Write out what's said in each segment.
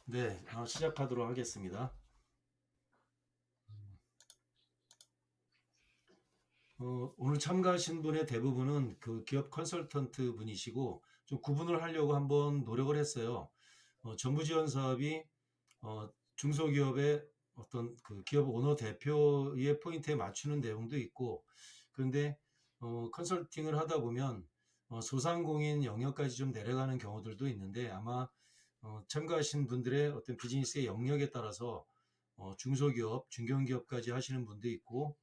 네, 시작하도록 하겠습니다. 오늘 참가하신 분의 대부분은 그 기업 컨설턴트 분이시고 좀 구분을 하려고 한번 노력을 했어요. 정부 지원 사업이 중소기업의 어떤 그 기업 오너 대표의 포인트에 맞추는 내용도 있고, 그런데 컨설팅을 하다 보면 소상공인 영역까지 좀 내려가는 경우들도 있는데, 아마 참가하신 분들의 어떤 비즈니스의 영역에 따라서 중소기업, 중견기업까지 하시는 분도 있고,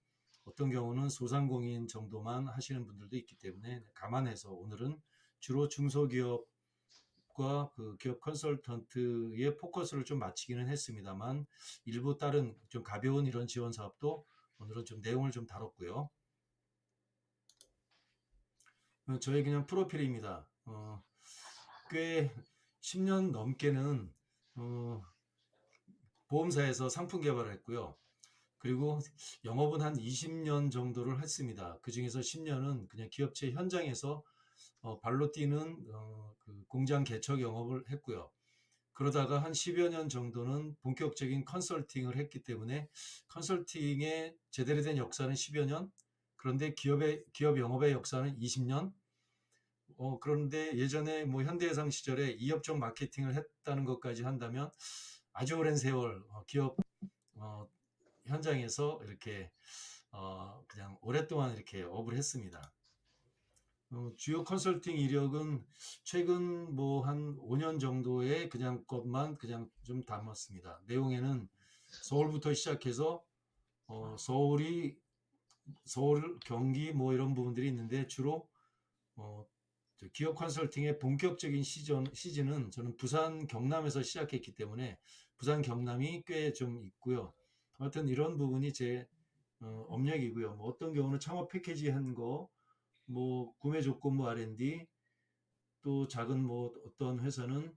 어떤 경우는 소상공인 정도만 하시는 분들도 있기 때문에 감안해서 오늘은 주로 중소기업과 그 기업 컨설턴트의 포커스를 좀 맞추기는 했습니다만, 일부 다른 좀 가벼운 이런 지원 사업도 오늘은 좀 내용을 좀 다뤘고요. 저희 그냥 프로필입니다. 꽤 10년 넘게는 보험사에서 상품 개발을 했고요. 그리고 영업은 한 20년 정도를 했습니다. 그 중에서 10년은 그냥 기업체 현장에서 발로 뛰는 그 공장 개척 영업을 했고요. 그러다가 한 10여 년 정도는 본격적인 컨설팅을 했기 때문에 컨설팅의 제대로 된 역사는 10여 년, 그런데 기업 영업의 역사는 20년. 그런데 예전에 뭐 현대해상 시절에 이업종 마케팅을 했다는 것까지 한다면 아주 오랜 세월 기업 어, 현장에서 이렇게 그냥 오랫동안 이렇게 업을 했습니다. 주요 컨설팅 이력은 최근 뭐 한 5년 정도의 그냥 것만 그냥 좀 담았습니다. 내용에는 서울부터 시작해서 서울이 서울, 경기 뭐 이런 부분들이 있는데 주로 어, 기업 컨설팅의 본격적인 시즌은 저는 부산 경남에서 시작했기 때문에 부산 경남이 꽤 좀 있고요. 하여튼 이런 부분이 제 업력이고요. 뭐 어떤 경우는 창업 패키지 한 거, 뭐 구매 조건부 R&D, 또 작은 뭐 어떤 회사는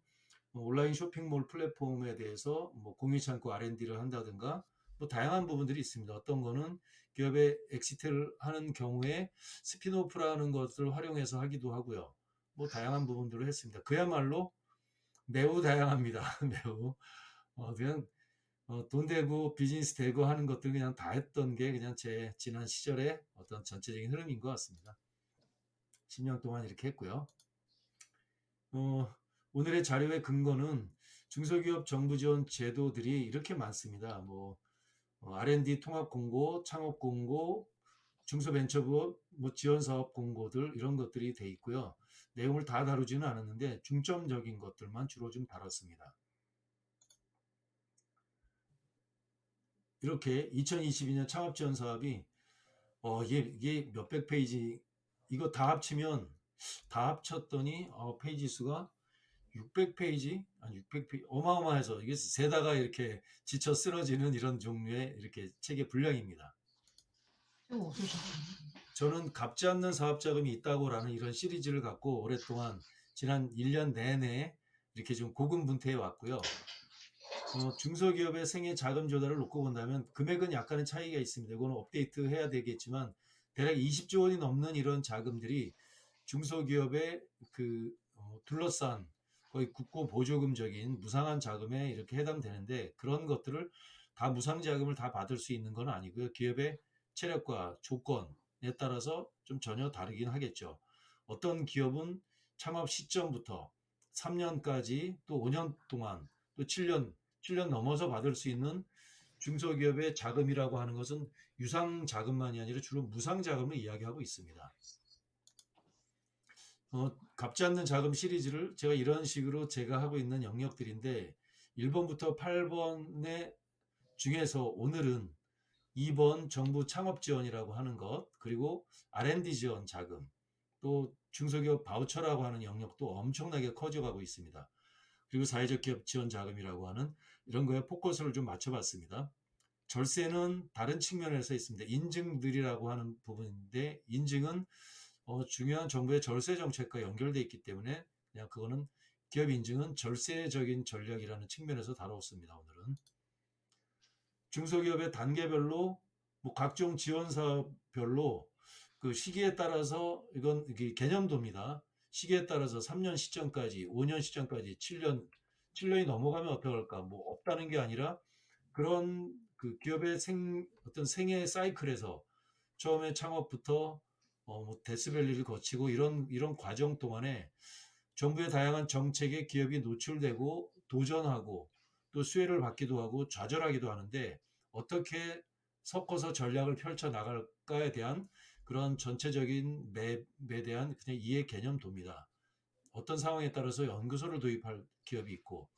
온라인 쇼핑몰 플랫폼에 대해서 뭐 공유창고 R&D를 한다든가 뭐 다양한 부분들이 있습니다. 어떤 거는 기업의 엑시트를 하는 경우에 스피노프라는 것을 활용해서 하기도 하고요. 뭐 다양한 부분들을 했습니다. 그야말로 매우 다양합니다. 매우 그냥 돈 되고 비즈니스 되고 하는 것들 그냥 다 했던 게 그냥 제 지난 시절의 어떤 전체적인 흐름인 것 같습니다. 10년 동안 이렇게 했고요. 어, 오늘의 자료의 근거는 중소기업 정부 지원 제도들이 이렇게 많습니다. 뭐 R&D 통합 공고, 창업 공고, 중소벤처부업 뭐 지원 사업 공고들 이런 것들이 돼 있고요. 내용을 다 다루지는 않았는데 중점적인 것들만 주로 좀 다뤘습니다. 이렇게 2022년 창업 지원 사업이 이게 몇백 페이지, 이거 다 합치면 다 합쳤더니 페이지 수가 600페이지, 아니 600페이지, 어마어마해서 이게 세다가 이렇게 지쳐 쓰러지는 이런 종류의 이렇게 책의 분량입니다. 저는 갚지 않는 사업 자금이 있다고라는 이런 시리즈를 갖고 오랫동안 지난 1년 내내 이렇게 좀 고군분투해 왔고요. 중소기업의 생애 자금 조달을 놓고 본다면 금액은 약간의 차이가 있습니다. 이거는 업데이트 해야 되겠지만 대략 20조 원이 넘는 이런 자금들이 중소기업의 그 둘러싼 거의 국고 보조금적인 무상한 자금에 이렇게 해당되는데, 그런 것들을 다 무상 자금을 다 받을 수 있는 건 아니고요. 기업의 체력과 조건에 따라서 좀 전혀 다르긴 하겠죠. 어떤 기업은 창업 시점부터 3년까지 또 5년 동안 또 7년 넘어서 받을 수 있는 중소기업의 자금이라고 하는 것은 유상 자금만이 아니라 주로 무상 자금을 이야기하고 있습니다. 갚지 않는 자금 시리즈를 제가 이런 식으로 제가 하고 있는 영역들인데, 1번부터 8번의 중에서 오늘은 2번 정부 창업 지원이라고 하는 것, 그리고 R&D 지원 자금, 또 중소기업 바우처라고 하는 영역도 엄청나게 커져가고 있습니다. 그리고 사회적 기업 지원 자금이라고 하는 이런 거에 포커스를 좀 맞춰봤습니다. 절세는 다른 측면에서 있습니다. 인증들이라고 하는 부분인데, 인증은 중요한 정부의 절세 정책과 연결돼 있기 때문에 그냥 그거는 기업 인증은 절세적인 전략이라는 측면에서 다뤘습니다. 오늘은 중소기업의 단계별로 뭐 각종 지원 사업별로 그 시기에 따라서 이건 이게 개념도입니다. 시기에 따라서 3년 시점까지, 5년 시점까지, 7년 7년이 넘어가면 어떡할까? 뭐 없다는 게 아니라 그런 그 기업의 어떤 생애 사이클에서 처음에 창업부터 뭐 데스밸리를 거치고 이런 과정 동안에 정부의 다양한 정책에 기업이 노출되고 도전하고 또 수혜를 받기도 하고 좌절하기도 하는데 어떻게 섞어서 전략을 펼쳐 나갈까에 대한 그런 전체적인 맵에 대한 그냥 이해 개념도입니다. 어떤 상황에 따라서 연구소를 도입할 기업이 있고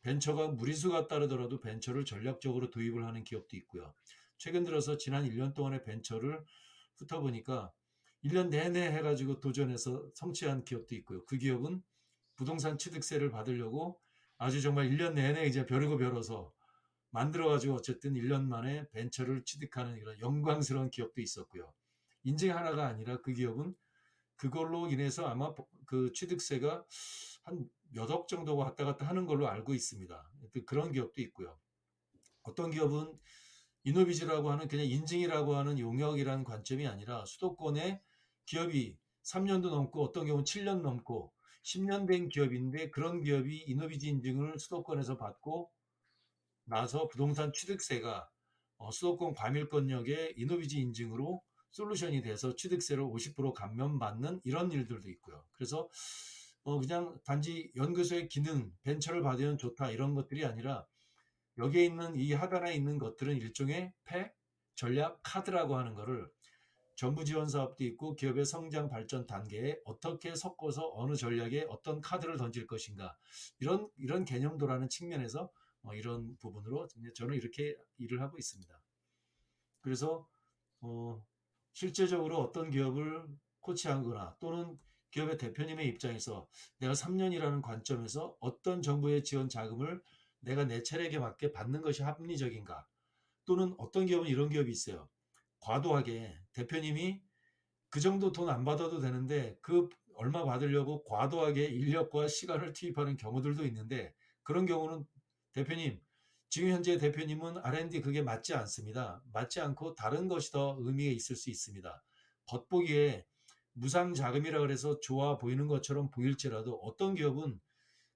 벤처가 무리수가 따르더라도 벤처를 전략적으로 도입을 하는 기업도 있고요. 최근 들어서 지난 1년 동안의 벤처를 훑어보니까 1년 내내 해가지고 도전해서 성취한 기업도 있고요. 그 기업은 부동산 취득세를 받으려고 아주 정말 1년 내내 이제 벼르고 벼러서 만들어가지고 어쨌든 1년 만에 벤처를 취득하는 이런 영광스러운 기업도 있었고요. 인증 하나가 아니라 그 기업은 그걸로 인해서 아마 그 취득세가 한 몇 억 정도가 왔다 갔다 하는 걸로 알고 있습니다. 그런 기업도 있고요. 어떤 기업은 이노비즈라고 하는 그냥 인증이라고 하는 용역이라는 관점이 아니라 수도권에 기업이 3년도 넘고 어떤 경우는 7년 넘고 10년 된 기업인데 그런 기업이 이노비즈 인증을 수도권에서 받고 나서 부동산 취득세가 수도권 과밀권역의 이노비즈 인증으로 솔루션이 돼서 취득세를 50% 감면받는 이런 일들도 있고요. 그래서 그냥 단지 연구소의 기능, 벤처를 받으면 좋다 이런 것들이 아니라 여기에 있는 이 하단에 있는 것들은 일종의 팩, 전략, 카드라고 하는 거를 정부 지원 사업도 있고 기업의 성장 발전 단계에 어떻게 섞어서 어느 전략에 어떤 카드를 던질 것인가 이런 개념도라는 측면에서 이런 부분으로 저는 이렇게 일을 하고 있습니다. 그래서 어, 실제적으로 어떤 기업을 코치하거나 또는 기업의 대표님의 입장에서 내가 3년이라는 관점에서 어떤 정부의 지원 자금을 내가 내 체력에 맞게 받는 것이 합리적인가 또는 어떤 기업은 이런 기업이 있어요. 과도하게 대표님이 그 정도 돈 안 받아도 되는데 그 얼마 받으려고 과도하게 인력과 시간을 투입하는 경우들도 있는데 그런 경우는 대표님 지금 현재 대표님은 R&D 그게 맞지 않습니다. 맞지 않고 다른 것이 더 의미가 있을 수 있습니다. 겉보기에 무상 자금이라 그래서 좋아 보이는 것처럼 보일지라도 어떤 기업은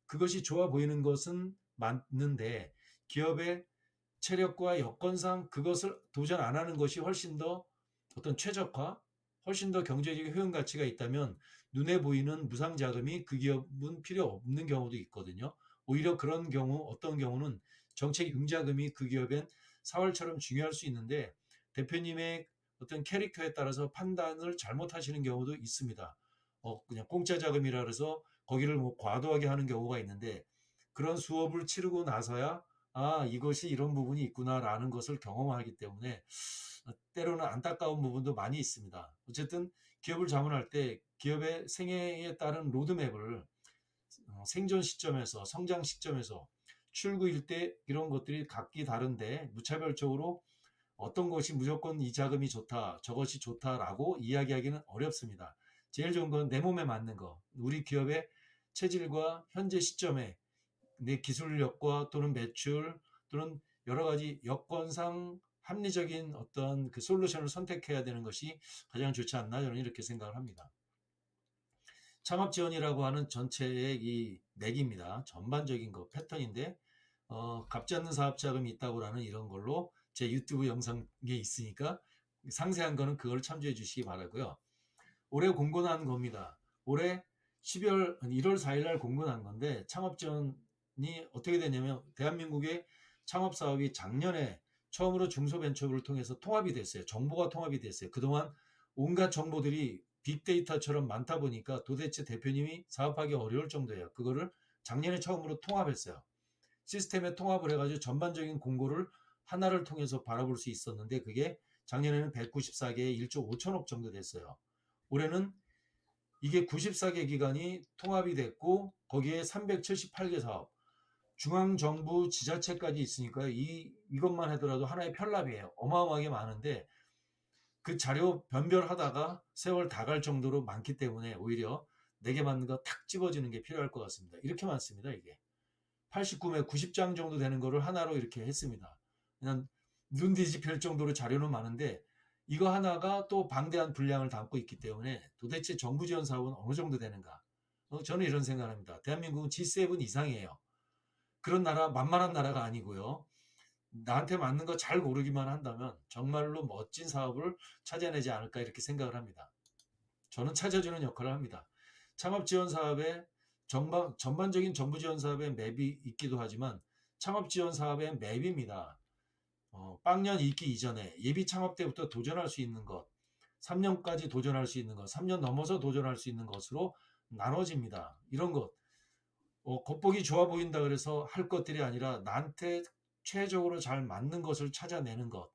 그것이 좋아 보이는 것은 맞는데 기업의 체력과 여건상 그것을 도전 안 하는 것이 훨씬 더 어떤 최적화, 훨씬 더 경제적인 효용 가치가 있다면 눈에 보이는 무상 자금이 그 기업은 필요 없는 경우도 있거든요. 오히려 그런 경우 어떤 경우는 정책 융자금이 그 기업엔 사활처럼 중요할 수 있는데 대표님의 어떤 캐릭터에 따라서 판단을 잘못하시는 경우도 있습니다. 그냥 공짜 자금이라 그래서 거기를 뭐 과도하게 하는 경우가 있는데 그런 수업을 치르고 나서야 아, 이것이 이런 부분이 있구나라는 것을 경험하기 때문에 때로는 안타까운 부분도 많이 있습니다. 어쨌든 기업을 자문할 때 기업의 생애에 따른 로드맵을 생존 시점에서 성장 시점에서 출구일 때 이런 것들이 각기 다른데 무차별적으로 어떤 것이 무조건 이 자금이 좋다, 저것이 좋다라고 이야기하기는 어렵습니다. 제일 좋은 건 내 몸에 맞는 거. 우리 기업의 체질과 현재 시점에 내 기술력과 또는 매출 또는 여러 가지 여건상 합리적인 어떤 그 솔루션을 선택해야 되는 것이 가장 좋지 않나 저는 이렇게 생각을 합니다. 창업 지원이라고 하는 전체의 이 맥입니다. 전반적인 거 패턴인데 갚지 않는 사업 자금이 있다고 하는 이런 걸로 제 유튜브 영상에 있으니까 상세한 거는 그걸 참조해 주시기 바라고요. 올해 공고난 겁니다. 올해 1월 4일 날 공고난 건데 창업 지원이 어떻게 되냐면 대한민국의 창업 사업이 작년에 처음으로 중소벤처를 통해서 통합이 됐어요. 정보가 통합이 됐어요. 그동안 온갖 정보들이 빅데이터처럼 많다 보니까 도대체 대표님이 사업하기 어려울 정도예요. 그거를 작년에 처음으로 통합했어요. 시스템에 통합을 해가지고 전반적인 공고를 하나를 통해서 바라볼 수 있었는데 그게 작년에는 194개에 1조 5천억 정도 됐어요. 올해는 이게 94개 기관이 통합이 됐고 거기에 378개 사업, 중앙정부 지자체까지 있으니까 이것만 하더라도 하나의 편lab이에요. 어마어마하게 많은데 그 자료 변별하다가 세월 다 갈 정도로 많기 때문에 오히려 내게 맞는 거 탁 집어주는 게 필요할 것 같습니다. 이렇게 많습니다. 이게 89매 90장 정도 되는 거를 하나로 이렇게 했습니다. 그냥 눈 뒤집힐 정도로 자료는 많은데 이거 하나가 또 방대한 분량을 담고 있기 때문에 도대체 정부 지원 사업은 어느 정도 되는가? 저는 이런 생각을 합니다. 대한민국은 G7 이상이에요. 그런 나라, 만만한 나라가 아니고요. 나한테 맞는 거 잘 고르기만 한다면 정말로 멋진 사업을 찾아내지 않을까 이렇게 생각을 합니다. 저는 찾아주는 역할을 합니다. 창업 지원 사업에 전반적인 정부 지원 사업에 맵이 있기도 하지만 창업 지원 사업의 맵입니다. 빵년 있기 이전에 예비 창업 때부터 도전할 수 있는 것, 3년까지 도전할 수 있는 것, 3년 넘어서 도전할 수 있는 것으로 나눠집니다. 이런 것, 겉보기 좋아 보인다 그래서 할 것들이 아니라 나한테 최적으로 잘 맞는 것을 찾아내는 것.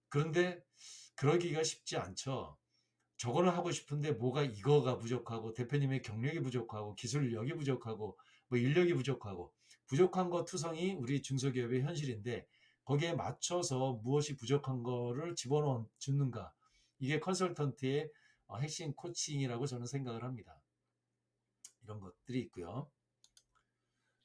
그런데 그러기가 쉽지 않죠. 저거는 하고 싶은데 뭐가 이거가 부족하고 대표님의 경력이 부족하고 기술력이 부족하고 뭐 인력이 부족하고 부족한 것 투성이 우리 중소기업의 현실인데 거기에 맞춰서 무엇이 부족한 거를 집어넣어 주는가 이게 컨설턴트의 핵심 코칭이라고 저는 생각을 합니다. 이런 것들이 있고요.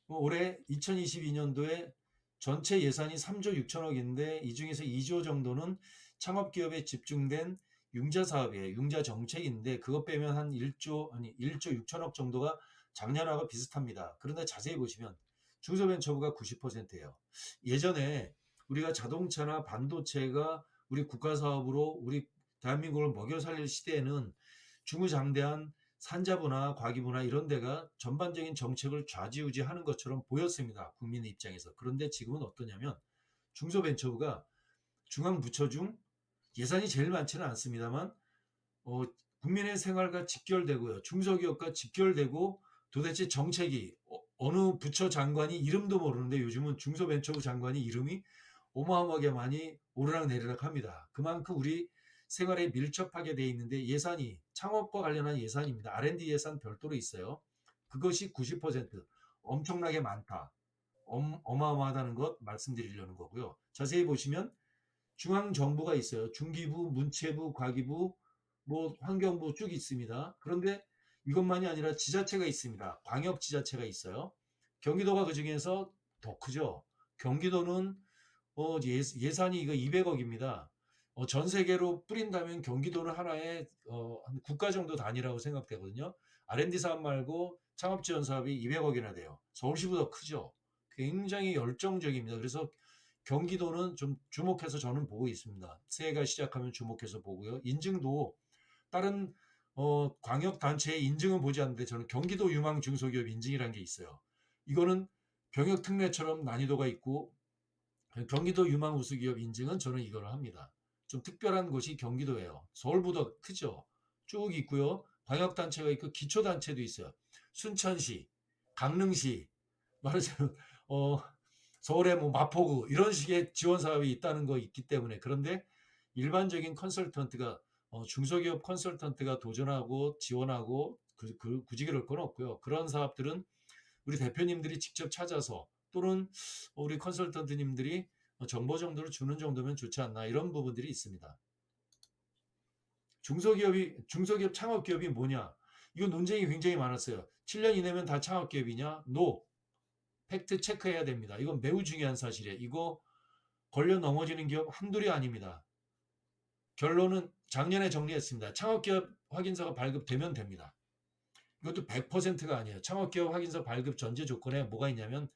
올해 2022년도에 전체 예산이 3조 6천억인데 이 중에서 2조 정도는 창업기업에 집중된 융자 사업이에요. 융자 정책인데 그것 빼면 한 1조 6천억 정도가 작년하고 비슷합니다. 그런데 자세히 보시면 중소벤처부가 90%예요. 예전에 우리가 자동차나 반도체가 우리 국가 사업으로 우리 대한민국을 먹여 살릴 시대에는 중구장대한 산자부나 과기부나 이런 데가 전반적인 정책을 좌지우지하는 것처럼 보였습니다. 국민의 입장에서. 그런데 지금은 어떠냐면 중소벤처부가 중앙부처 중 예산이 제일 많지는 않습니다만 국민의 생활과 직결되고요. 중소기업과 직결되고 도대체 정책이 어느 부처 장관이 이름도 모르는데 요즘은 중소벤처부 장관이 이름이 어마어마하게 많이 오르락내리락 합니다. 그만큼 우리 생활에 밀접하게 돼 있는데 예산이 창업과 관련한 예산입니다. R&D 예산 별도로 있어요. 그것이 90% 엄청나게 많다. 어마어마하다는 것 말씀드리려는 거고요. 자세히 보시면 중앙정부가 있어요. 중기부, 문체부, 과기부, 뭐 환경부 쭉 있습니다. 그런데 이것만이 아니라 지자체가 있습니다. 광역지자체가 있어요. 경기도가 그 중에서 더 크죠. 경기도는 예산이 이거 200억입니다. 전 세계로 뿌린다면 경기도는 하나의 한 국가 정도 단위라고 생각되거든요. R&D 사업 말고 창업 지원 사업이 200억이나 돼요. 서울시보다 더 크죠. 굉장히 열정적입니다. 그래서 경기도는 좀 주목해서 저는 보고 있습니다. 새해가 시작하면 주목해서 보고요. 인증도 다른 광역 단체의 인증은 보지 않는데 저는 경기도 유망 중소기업 인증이라는 게 있어요. 이거는 병역 특례처럼 난이도가 있고 경기도 유망 우수기업 인증은 저는 이걸 합니다. 좀 특별한 곳이 경기도예요. 서울보다 크죠. 쭉 있고요. 광역단체가 있고 기초단체도 있어요. 순천시, 강릉시, 말하자면 서울의 뭐 마포구 이런 식의 지원 사업이 있다는 거 있기 때문에 그런데 일반적인 컨설턴트가 중소기업 컨설턴트가 도전하고 지원하고 굳이 그럴 건 없고요. 그런 사업들은 우리 대표님들이 직접 찾아서 또는 우리 컨설턴트님들이 정보 정도를 주는 정도면 좋지 않나 이런 부분들이 있습니다. 중소기업 창업기업이 뭐냐? 이거 논쟁이 굉장히 많았어요. 7년 이내면 다 창업기업이냐? No. 팩트 체크해야 됩니다. 이건 매우 중요한 사실이에요. 이거 걸려 넘어지는 기업 한둘이 아닙니다. 결론은 작년에 정리했습니다. 창업기업 확인서가 발급되면 됩니다. 이것도 100%가 아니에요. 창업기업 확인서 발급 전제 조건에 뭐가 있냐면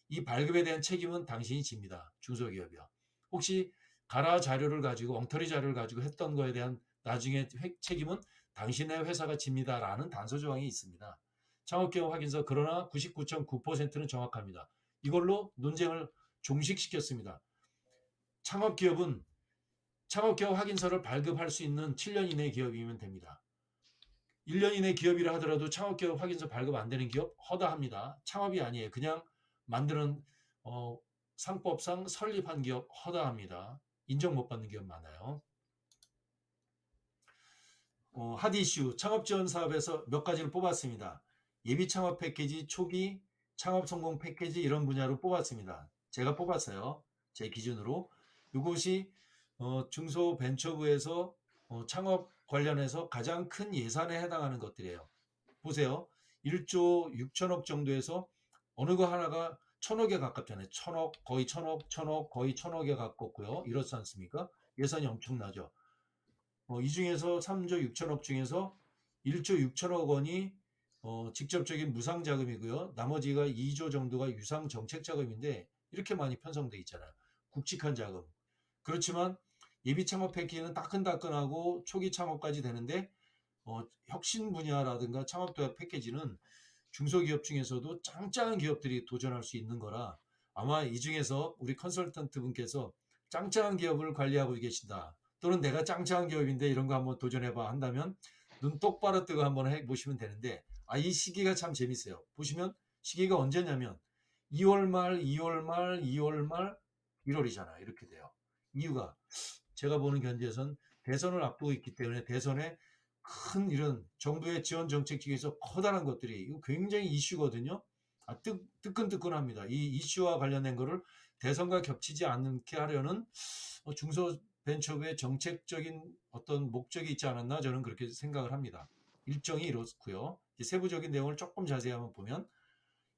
이 발급에 대한 책임은 당신이 집니다. 중소기업이요. 혹시 가라 자료를 가지고 엉터리 자료를 가지고 했던 거에 대한 나중에 책임은 당신의 회사가 집니다라는 단서 조항이 있습니다. 창업기업 확인서 그러나 99.9%는 정확합니다. 이걸로 논쟁을 종식시켰습니다. 창업기업은 창업기업 확인서를 발급할 수 있는 7년 이내 기업이면 됩니다. 1년 이내 기업이라 하더라도 창업기업 확인서 발급 안 되는 기업 허다합니다. 창업이 아니에요. 그냥 만드는 상법상 설립한 기업 허다합니다. 인정 못 받는 기업 많아요. 핫 이슈 창업 지원 사업에서 몇 가지를 뽑았습니다. 예비 창업 패키지, 초기 창업 성공 패키지 이런 분야로 뽑았습니다. 제가 뽑았어요. 제 기준으로. 이것이 중소벤처부에서 창업 관련해서 가장 큰 예산에 해당하는 것들이에요. 보세요. 1조 6천억 정도에서 어느 거 하나가 천억에 가깝잖아요. 천억, 거의 천억, 천억, 거의 천억에 가깝고요. 이렇지 않습니까? 예산이 엄청나죠. 이 중에서 3조 6천억 중에서 1조 6천억 원이 직접적인 무상 자금이고요. 나머지가 2조 정도가 유상 정책 자금인데 이렇게 많이 편성돼 있잖아요. 굵직한 자금. 그렇지만 예비 창업 패키지는 따끈따끈하고 초기 창업까지 되는데 혁신 분야라든가 창업 도약 패키지는 중소기업 중에서도 짱짱한 기업들이 도전할 수 있는 거라 아마 이 중에서 우리 컨설턴트 분께서 짱짱한 기업을 관리하고 계신다. 또는 내가 짱짱한 기업인데 이런 거 한번 도전해봐 한다면 눈 똑바로 뜨고 한번 해보시면 되는데 이 시기가 참 재밌어요. 보시면 시기가 언제냐면 2월 말, 2월 말, 2월 말, 1월이잖아요. 이렇게 돼요. 이유가 제가 보는 견지에선 대선을 앞두고 있기 때문에 대선에 큰 이런 정부의 지원 정책 중에서 커다란 것들이 이거 굉장히 이슈거든요. 뜨끈뜨끈합니다. 이 이슈와 관련된 거를 대선과 겹치지 않게 하려는 중소벤처부의 정책적인 어떤 목적이 있지 않았나 저는 그렇게 생각을 합니다. 일정이 이렇고요. 세부적인 내용을 조금 자세히 한번 보면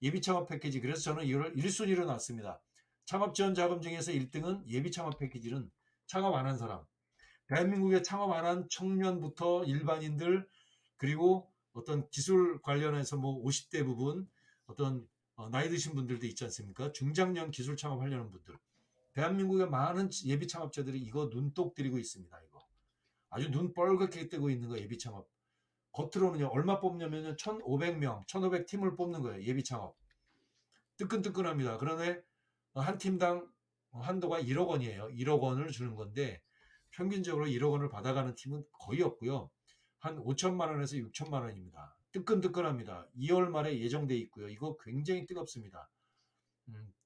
예비창업 패키지 그래서 저는 이걸 1순위로 놨습니다. 창업지원 자금 중에서 1등은 예비창업 패키지는 창업 안 한 사람 대한민국에 창업 안 한 청년부터 일반인들 그리고 어떤 기술 관련해서 뭐 50대 부분 어떤 나이 드신 분들도 있지 않습니까? 중장년 기술 창업하려는 분들. 대한민국의 많은 예비 창업자들이 이거 눈독 들이고 있습니다. 이거 아주 눈 뻘겋게 뜨고 있는 거 예비 창업. 겉으로는요 얼마 뽑냐면요 1,500명, 1,500팀을 뽑는 거예요 예비 창업. 뜨끈뜨끈합니다. 그런데 한 팀당 한도가 1억 원이에요. 1억 원을 주는 건데 평균적으로 1억 원을 받아가는 팀은 거의 없고요. 한 5천만 원에서 6천만 원입니다. 뜨끈뜨끈합니다. 2월 말에 예정돼 있고요. 이거 굉장히 뜨겁습니다.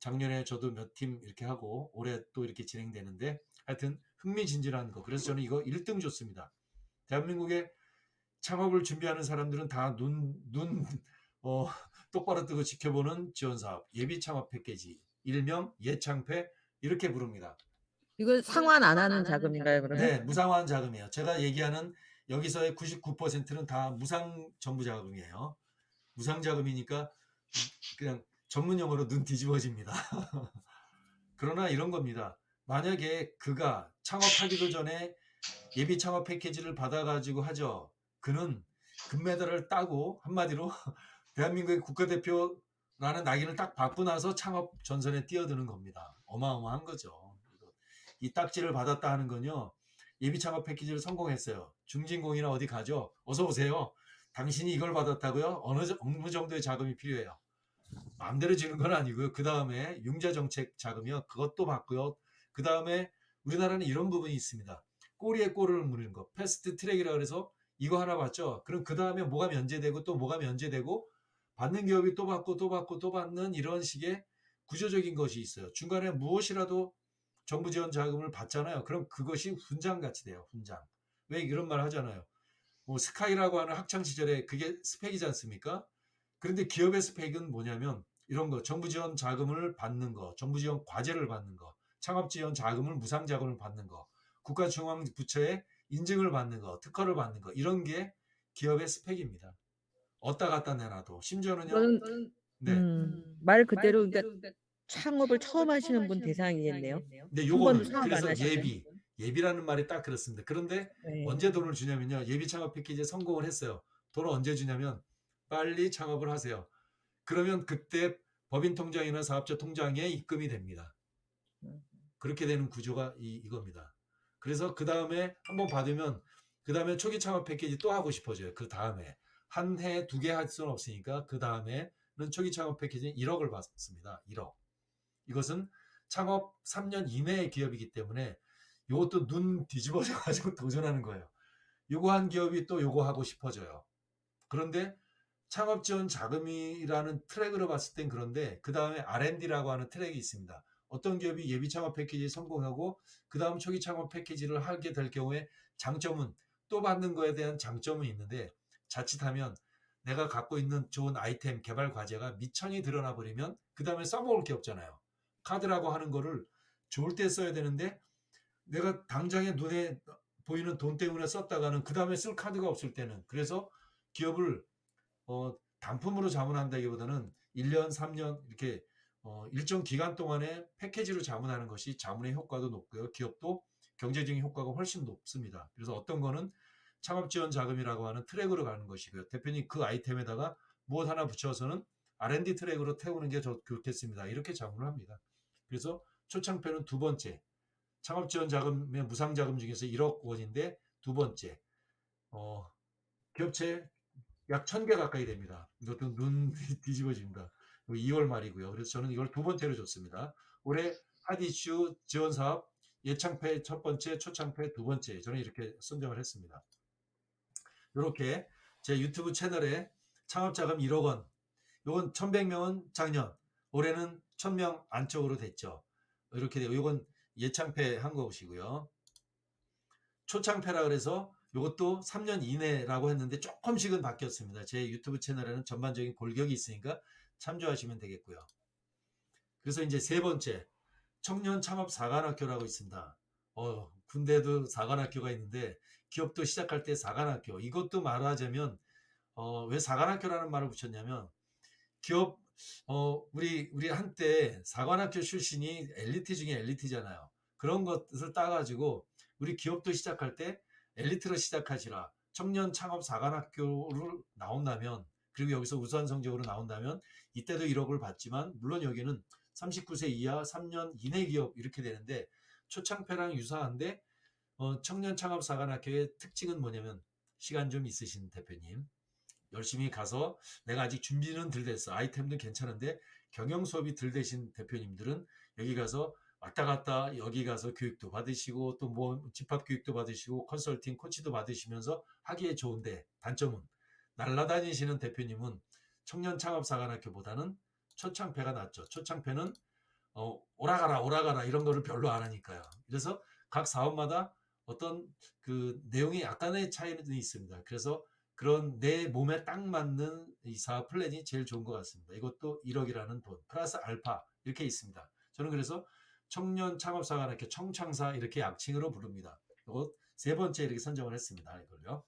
작년에 저도 몇 팀 이렇게 하고 올해 또 이렇게 진행되는데 하여튼 흥미진진한 거. 그래서 저는 이거 1등 줬습니다. 대한민국의 창업을 준비하는 사람들은 다 똑바로 뜨고 지켜보는 지원사업 예비 창업 패키지 일명 예창패 이렇게 부릅니다. 이건 상환 안 하는 자금인가요, 그러면? 네, 무상환 자금이에요. 제가 얘기하는 여기서의 99%는 다 무상 정부 자금이에요. 무상 자금이니까 그냥 전문 용어로 눈 뒤집어집니다. 그러나 이런 겁니다. 만약에 그가 창업하기도 전에 예비 창업 패키지를 받아가지고 하죠. 그는 금메달을 따고 한마디로 대한민국의 국가대표라는 낙인을 딱 받고 나서 창업 전선에 뛰어드는 겁니다. 어마어마한 거죠. 이 딱지를 받았다 하는 건요. 예비 창업 패키지를 성공했어요. 중진공이나 어디 가죠. 어서 오세요. 당신이 이걸 받았다고요? 어느 정도의 자금이 필요해요. 마음대로 주는 건 아니고요. 그 다음에 융자정책 자금이요. 그것도 받고요. 그 다음에 우리나라는 이런 부분이 있습니다. 꼬리에 꼬리를 무는 거. 패스트 트랙이라 그래서 이거 하나 받죠. 그럼 그 다음에 뭐가 면제되고 또 뭐가 면제되고 받는 기업이 또 받고 또 받고 또 받는 이런 식의 구조적인 것이 있어요. 중간에 무엇이라도 정부 지원 자금을 받잖아요. 그럼 그것이 훈장같이 돼요. 훈장. 왜 이런 말 하잖아요. 뭐 스카이라고 하는 학창 시절에 그게 스펙이지 않습니까? 그런데 기업의 스펙은 뭐냐면 이런 거 정부 지원 자금을 받는 거, 정부 지원 과제를 받는 거, 창업 지원 자금을 무상 자금을 받는 거, 국가 중앙 부처의 인증을 받는 거, 특허를 받는 거 이런 게 기업의 스펙입니다. 어디다 갖다 내놔도 심지어는요. 이거는 네. 말 그대로 그러니까 창업을 처음 하시는 분 대상이겠네요. 근데 한 번도 요거는 창업 안 그래서 하신 분. 예비라는 말이 딱 그렇습니다. 그런데 네. 언제 돈을 주냐면요. 예비 창업 패키지에 성공을 했어요. 돈을 언제 주냐면 빨리 창업을 하세요. 그러면 그때 법인 통장이나 사업자 통장에 입금이 됩니다. 그렇게 되는 구조가 이겁니다. 그래서 그 다음에 한번 받으면 그 다음에 초기 창업 패키지 또 하고 싶어져요. 그 다음에 한 해 두 개 할 수는 없으니까 그 다음에는 초기 창업 패키지 1억을 받습니다. 1억. 이것은 창업 3년 이내의 기업이기 때문에 이것도 눈 뒤집어져 가지고 도전하는 거예요. 요거 한 기업이 또 요거 하고 싶어져요. 그런데 창업 지원 자금이라는 트랙으로 봤을 땐 그런데 그 다음에 R&D라고 하는 트랙이 있습니다. 어떤 기업이 예비 창업 패키지 성공하고 그 다음 초기 창업 패키지를 하게 될 경우에 장점은 또 받는 거에 대한 장점은 있는데 자칫하면 내가 갖고 있는 좋은 아이템 개발 과제가 미천이 드러나 버리면 그 다음에 써먹을 게 없잖아요. 카드라고 하는 거를 좋을 때 써야 되는데 내가 당장에 눈에 보이는 돈 때문에 썼다가는 그 다음에 쓸 카드가 없을 때는 그래서 기업을 단품으로 자문한다기보다는 1년, 3년 이렇게 일정 기간 동안에 패키지로 자문하는 것이 자문의 효과도 높고요. 기업도 경제적인 효과가 훨씬 높습니다. 그래서 어떤 거는 창업 지원 자금이라고 하는 트랙으로 가는 것이고요. 대표님 그 아이템에다가 무엇 하나 붙여서는 R&D 트랙으로 태우는 게 좋겠습니다. 이렇게 자문을 합니다. 그래서 초창표는 두 번째, 창업지원 자금의 무상자금 중에서 1억 원인데 두 번째, 기업체 약 1000개 가까이 됩니다. 이것도 눈 뒤집어집니다. 2월 말이고요. 그래서 저는 이걸 두 번째로 줬습니다. 올해 핫 이슈 지원 사업 예창패 첫 번째, 초창패 두 번째, 저는 이렇게 선정을 했습니다. 이렇게 제 유튜브 채널에 창업자금 1억 원, 요건 1100명은 작년, 올해는 1000명 안쪽으로 됐죠. 이렇게 되고, 요건 예창패 한 것이고요. 초창패라 그래서 이것도 3년 이내라고 했는데 조금씩은 바뀌었습니다. 제 유튜브 채널에는 전반적인 골격이 있으니까 참조하시면 되겠고요. 그래서 이제 세 번째, 청년 창업 사관학교라고 있습니다. 군대도 사관학교가 있는데 기업도 시작할 때 사관학교. 이것도 말하자면 왜 사관학교라는 말을 붙였냐면 기업 우리 한때 사관학교 출신이 엘리트 중에 엘리트잖아요. 그런 것을 따가지고 우리 기업도 시작할 때 엘리트로 시작하시라. 청년 창업 사관학교를 나온다면, 그리고 여기서 우수한 성적으로 나온다면 이때도 1억을 받지만, 물론 여기는 39세 이하 3년 이내 기업 이렇게 되는데 초창패랑 유사한데, 청년 창업 사관학교의 특징은 뭐냐면, 시간 좀 있으신 대표님, 열심히 가서 내가 아직 준비는 덜 됐어, 아이템도 괜찮은데 경영 수업이 덜 되신 대표님들은 여기 가서 왔다 갔다 여기 가서 교육도 받으시고 또 뭐 집합 교육도 받으시고 컨설팅 코치도 받으시면서 하기에 좋은데, 단점은 날라다니시는 대표님은 청년 창업 사관학교보다는 초창패가 낫죠. 초창패는 오라가라 이런 거를 별로 안 하니까요. 그래서 각 사업마다 어떤 그 내용이 약간의 차이는 있습니다. 그래서 그런 내 몸에 딱 맞는 이 사업 플랜이 제일 좋은 것 같습니다. 이것도 1억이라는 돈 플러스 알파 이렇게 있습니다. 저는 그래서 청년 창업사관학교 청창사 이렇게 약칭으로 부릅니다. 이거 세 번째 이렇게 선정을 했습니다. 이걸요.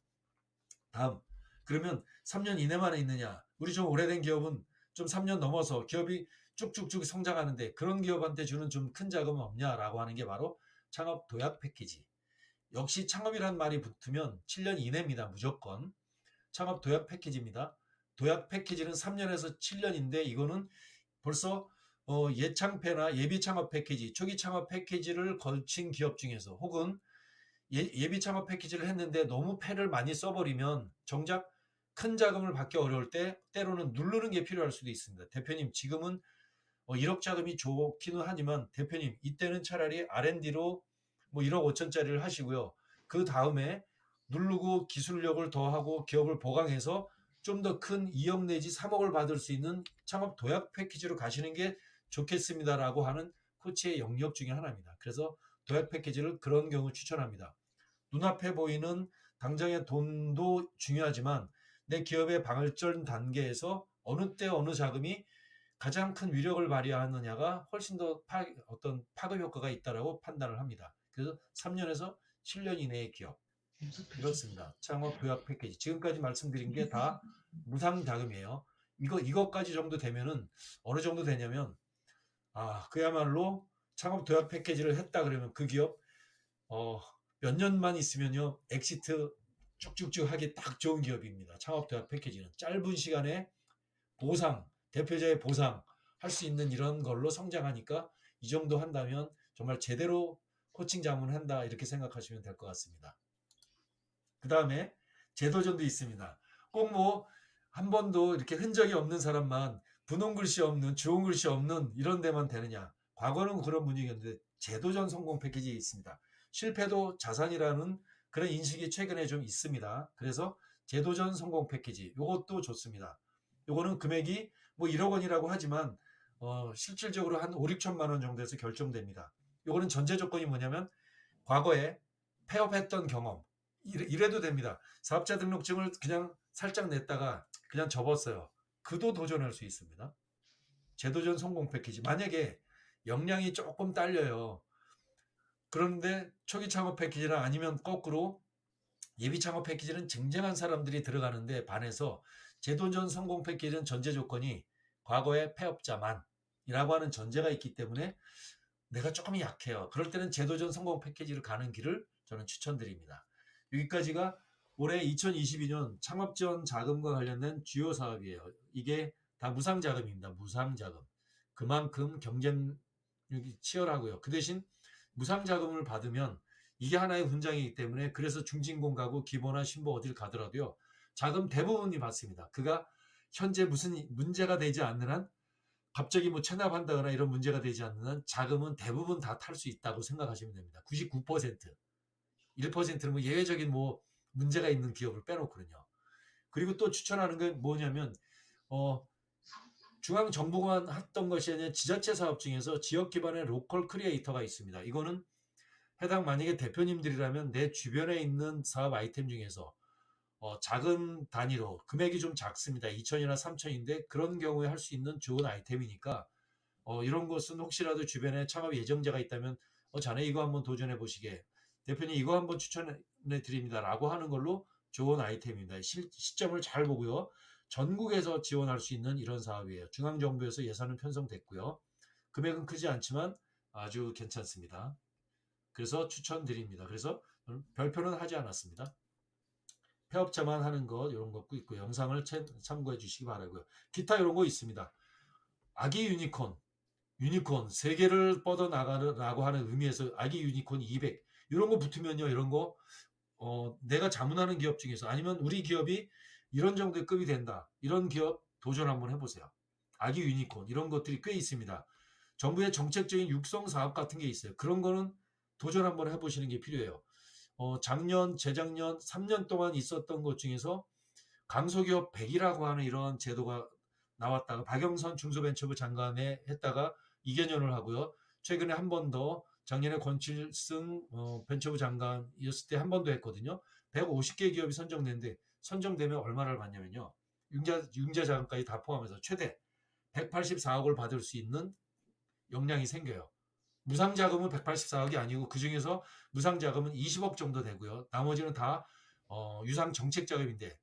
다음, 그러면 3년 이내만에 있느냐? 우리 좀 오래된 기업은 좀 3년 넘어서 기업이 쭉쭉쭉 성장하는데 그런 기업한테 주는 좀 큰 자금은 없냐라고 하는 게 바로 창업 도약 패키지. 역시 창업이란 말이 붙으면 7년 이내입니다. 무조건. 창업 도약 패키지입니다. 도약 패키지는 3년에서 7년인데 이거는 벌써 예창패나 예비 창업 패키지, 초기 창업 패키지를 걸친 기업 중에서, 혹은 예비 창업 패키지를 했는데 너무 패를 많이 써버리면 정작 큰 자금을 받기 어려울 때 때로는 누르는 게 필요할 수도 있습니다. 대표님 지금은 1억 자금이 좋기는 하지만 대표님 이때는 차라리 R&D로 뭐 1억 5천짜리를 하시고요. 그 다음에 누르고 기술력을 더하고 기업을 보강해서 좀 더 큰 2억 내지 3억을 받을 수 있는 창업 도약 패키지로 가시는 게 좋겠습니다라고 하는 코치의 영역 중에 하나입니다. 그래서 도약 패키지를 그런 경우 추천합니다. 눈앞에 보이는 당장의 돈도 중요하지만 내 기업의 발전 단계에서 어느 때 어느 자금이 가장 큰 위력을 발휘하느냐가 훨씬 더 어떤 파급 효과가 있다라고 판단을 합니다. 그래서 3년에서 7년 이내의 기업, 이렇습니다. 창업 도약 패키지. 지금까지 말씀드린 게 다 무상 자금이에요. 이것까지 정도 되면은 어느 정도 되냐면, 그야말로 창업 도약 패키지를 했다 그러면 그 기업 몇 년만 있으면요 엑시트 쭉쭉쭉 하기 딱 좋은 기업입니다. 창업 도약 패키지는 짧은 시간에 보상, 대표자의 보상 할 수 있는 이런 걸로 성장하니까 이 정도 한다면 정말 제대로 코칭 자문을 한다 이렇게 생각하시면 될 것 같습니다. 그 다음에 제도전도 있습니다. 꼭 뭐 한 번도 이렇게 흔적이 없는 사람만, 분홍 글씨 없는, 주홍 글씨 없는 이런 데만 되느냐? 과거는 그런 분위기였는데 제도전 성공 패키지 있습니다. 실패도 자산이라는 그런 인식이 최근에 좀 있습니다. 그래서 제도전 성공 패키지 이것도 좋습니다. 요거는 금액이 뭐 1억 원이라고 하지만 실질적으로 한 5, 6천만 원 정도에서 결정됩니다. 요거는 전제 조건이 뭐냐면 과거에 폐업했던 경험, 이래도 됩니다. 사업자 등록증을 그냥 살짝 냈다가 그냥 접었어요. 그도 도전할 수 있습니다. 제도전 성공 패키지. 만약에 역량이 조금 딸려요. 그런데 초기 창업 패키지나 아니면 거꾸로 예비 창업 패키지는 쟁쟁한 사람들이 들어가는데 반해서 제도전 성공 패키지는 전제 조건이 과거의 폐업자만이라고 하는 전제가 있기 때문에 내가 조금 약해요. 그럴 때는 제도전 성공 패키지를 가는 길을 저는 추천드립니다. 여기까지가 올해 2022년 창업지원 자금과 관련된 주요 사업이에요. 이게 다 무상자금입니다. 무상자금. 그만큼 경쟁력이 치열하고요. 그 대신 무상자금을 받으면 이게 하나의 훈장이기 때문에 그래서 중진공 가구, 기모나 신보 어딜 가더라도요. 자금 대부분이 받습니다. 그가 현재 무슨 문제가 되지 않는 한 갑자기 뭐 체납한다거나 이런 문제가 되지 않는 한 자금은 대부분 다 탈 수 있다고 생각하시면 됩니다. 99%. 1%는 뭐 예외적인 뭐 문제가 있는 기업을 빼놓거든요. 그리고 또 추천하는 게 뭐냐면 중앙 정부가 했던 것이 아니라 지자체 사업 중에서 지역 기반의 로컬 크리에이터가 있습니다. 이거는 해당 만약에 대표님들이라면 내 주변에 있는 사업 아이템 중에서 작은 단위로 금액이 좀 작습니다. 2천이나 3천인데 그런 경우에 할 수 있는 좋은 아이템이니까 이런 것은 혹시라도 주변에 창업 예정자가 있다면 자네 이거 한번 도전해 보시게 대표님 이거 한번 추천해 드립니다 라고 하는 걸로 좋은 아이템입니다. 시점을 잘 보고요. 전국에서 지원할 수 있는 이런 사업이에요. 중앙정부에서 예산은 편성됐고요. 금액은 크지 않지만 아주 괜찮습니다. 그래서 추천드립니다. 그래서 별표는 하지 않았습니다. 폐업자만 하는 것 이런 것도 있고 영상을 참고해 주시기 바라고요. 기타 이런 거 있습니다. 아기 유니콘 세계를 뻗어나가라고 하는 의미에서 아기 유니콘 200 이런 거 붙으면요. 이런 거 내가 자문하는 기업 중에서 아니면 우리 기업이 이런 정도의 급이 된다. 이런 기업 도전 한번 해보세요. 아기 유니콘 이런 것들이 꽤 있습니다. 정부의 정책적인 육성 사업 같은 게 있어요. 그런 거는 도전 한번 해보시는 게 필요해요. 작년, 재작년 3년 동안 있었던 것 중에서 강소기업 100이라고 하는 이런 제도가 나왔다가 박영선 중소벤처부 장관에 했다가 2개년을 하고요. 최근에 한 번 더 작년에 권칠승 벤처부 장관이었을 때 한 번 더 했거든요. 150개 기업이 선정됐는데 선정되면 얼마를 받냐면요. 융자 자금까지 다 포함해서 최대 184억을 받을 수 있는 역량이 생겨요. 무상자금은 184억이 아니고 그중에서 무상자금은 20억 정도 되고요. 나머지는 다 유상 정책자금인데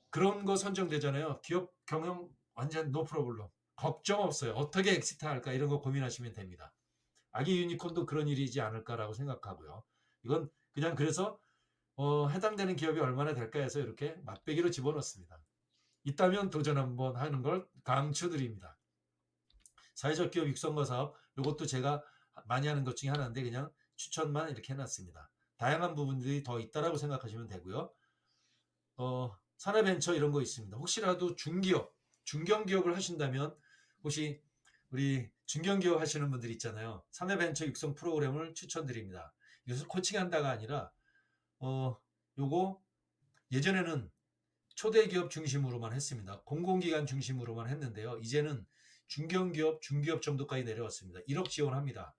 그런 거 선정되잖아요. 기업 경영 완전 노 프로블럼. 걱정 없어요. 어떻게 엑시트 할까 이런 거 고민하시면 됩니다. 아기 유니콘도 그런 일이지 않을까라고 생각하고요. 이건 그냥 그래서 해당되는 기업이 얼마나 될까 해서 이렇게 맛배기로 집어넣습니다. 있다면 도전 한번 하는 걸 강추드립니다. 사회적 기업 육성과 사업 이것도 제가 많이 하는 것 중에 하나인데 그냥 추천만 이렇게 해놨습니다. 다양한 부분들이 더 있다라고 생각하시면 되고요. 사내벤처 이런 거 있습니다. 혹시라도 중견기업을 하신다면 혹시 우리 중견기업 하시는 분들 있잖아요. 사내벤처 육성 프로그램을 추천드립니다. 이것을 코칭한다가 아니라 요거 예전에는 초대기업 중심으로만 했습니다. 공공기관 중심으로만 했는데요. 이제는 중견기업, 중기업 정도까지 내려왔습니다. 1억 지원합니다.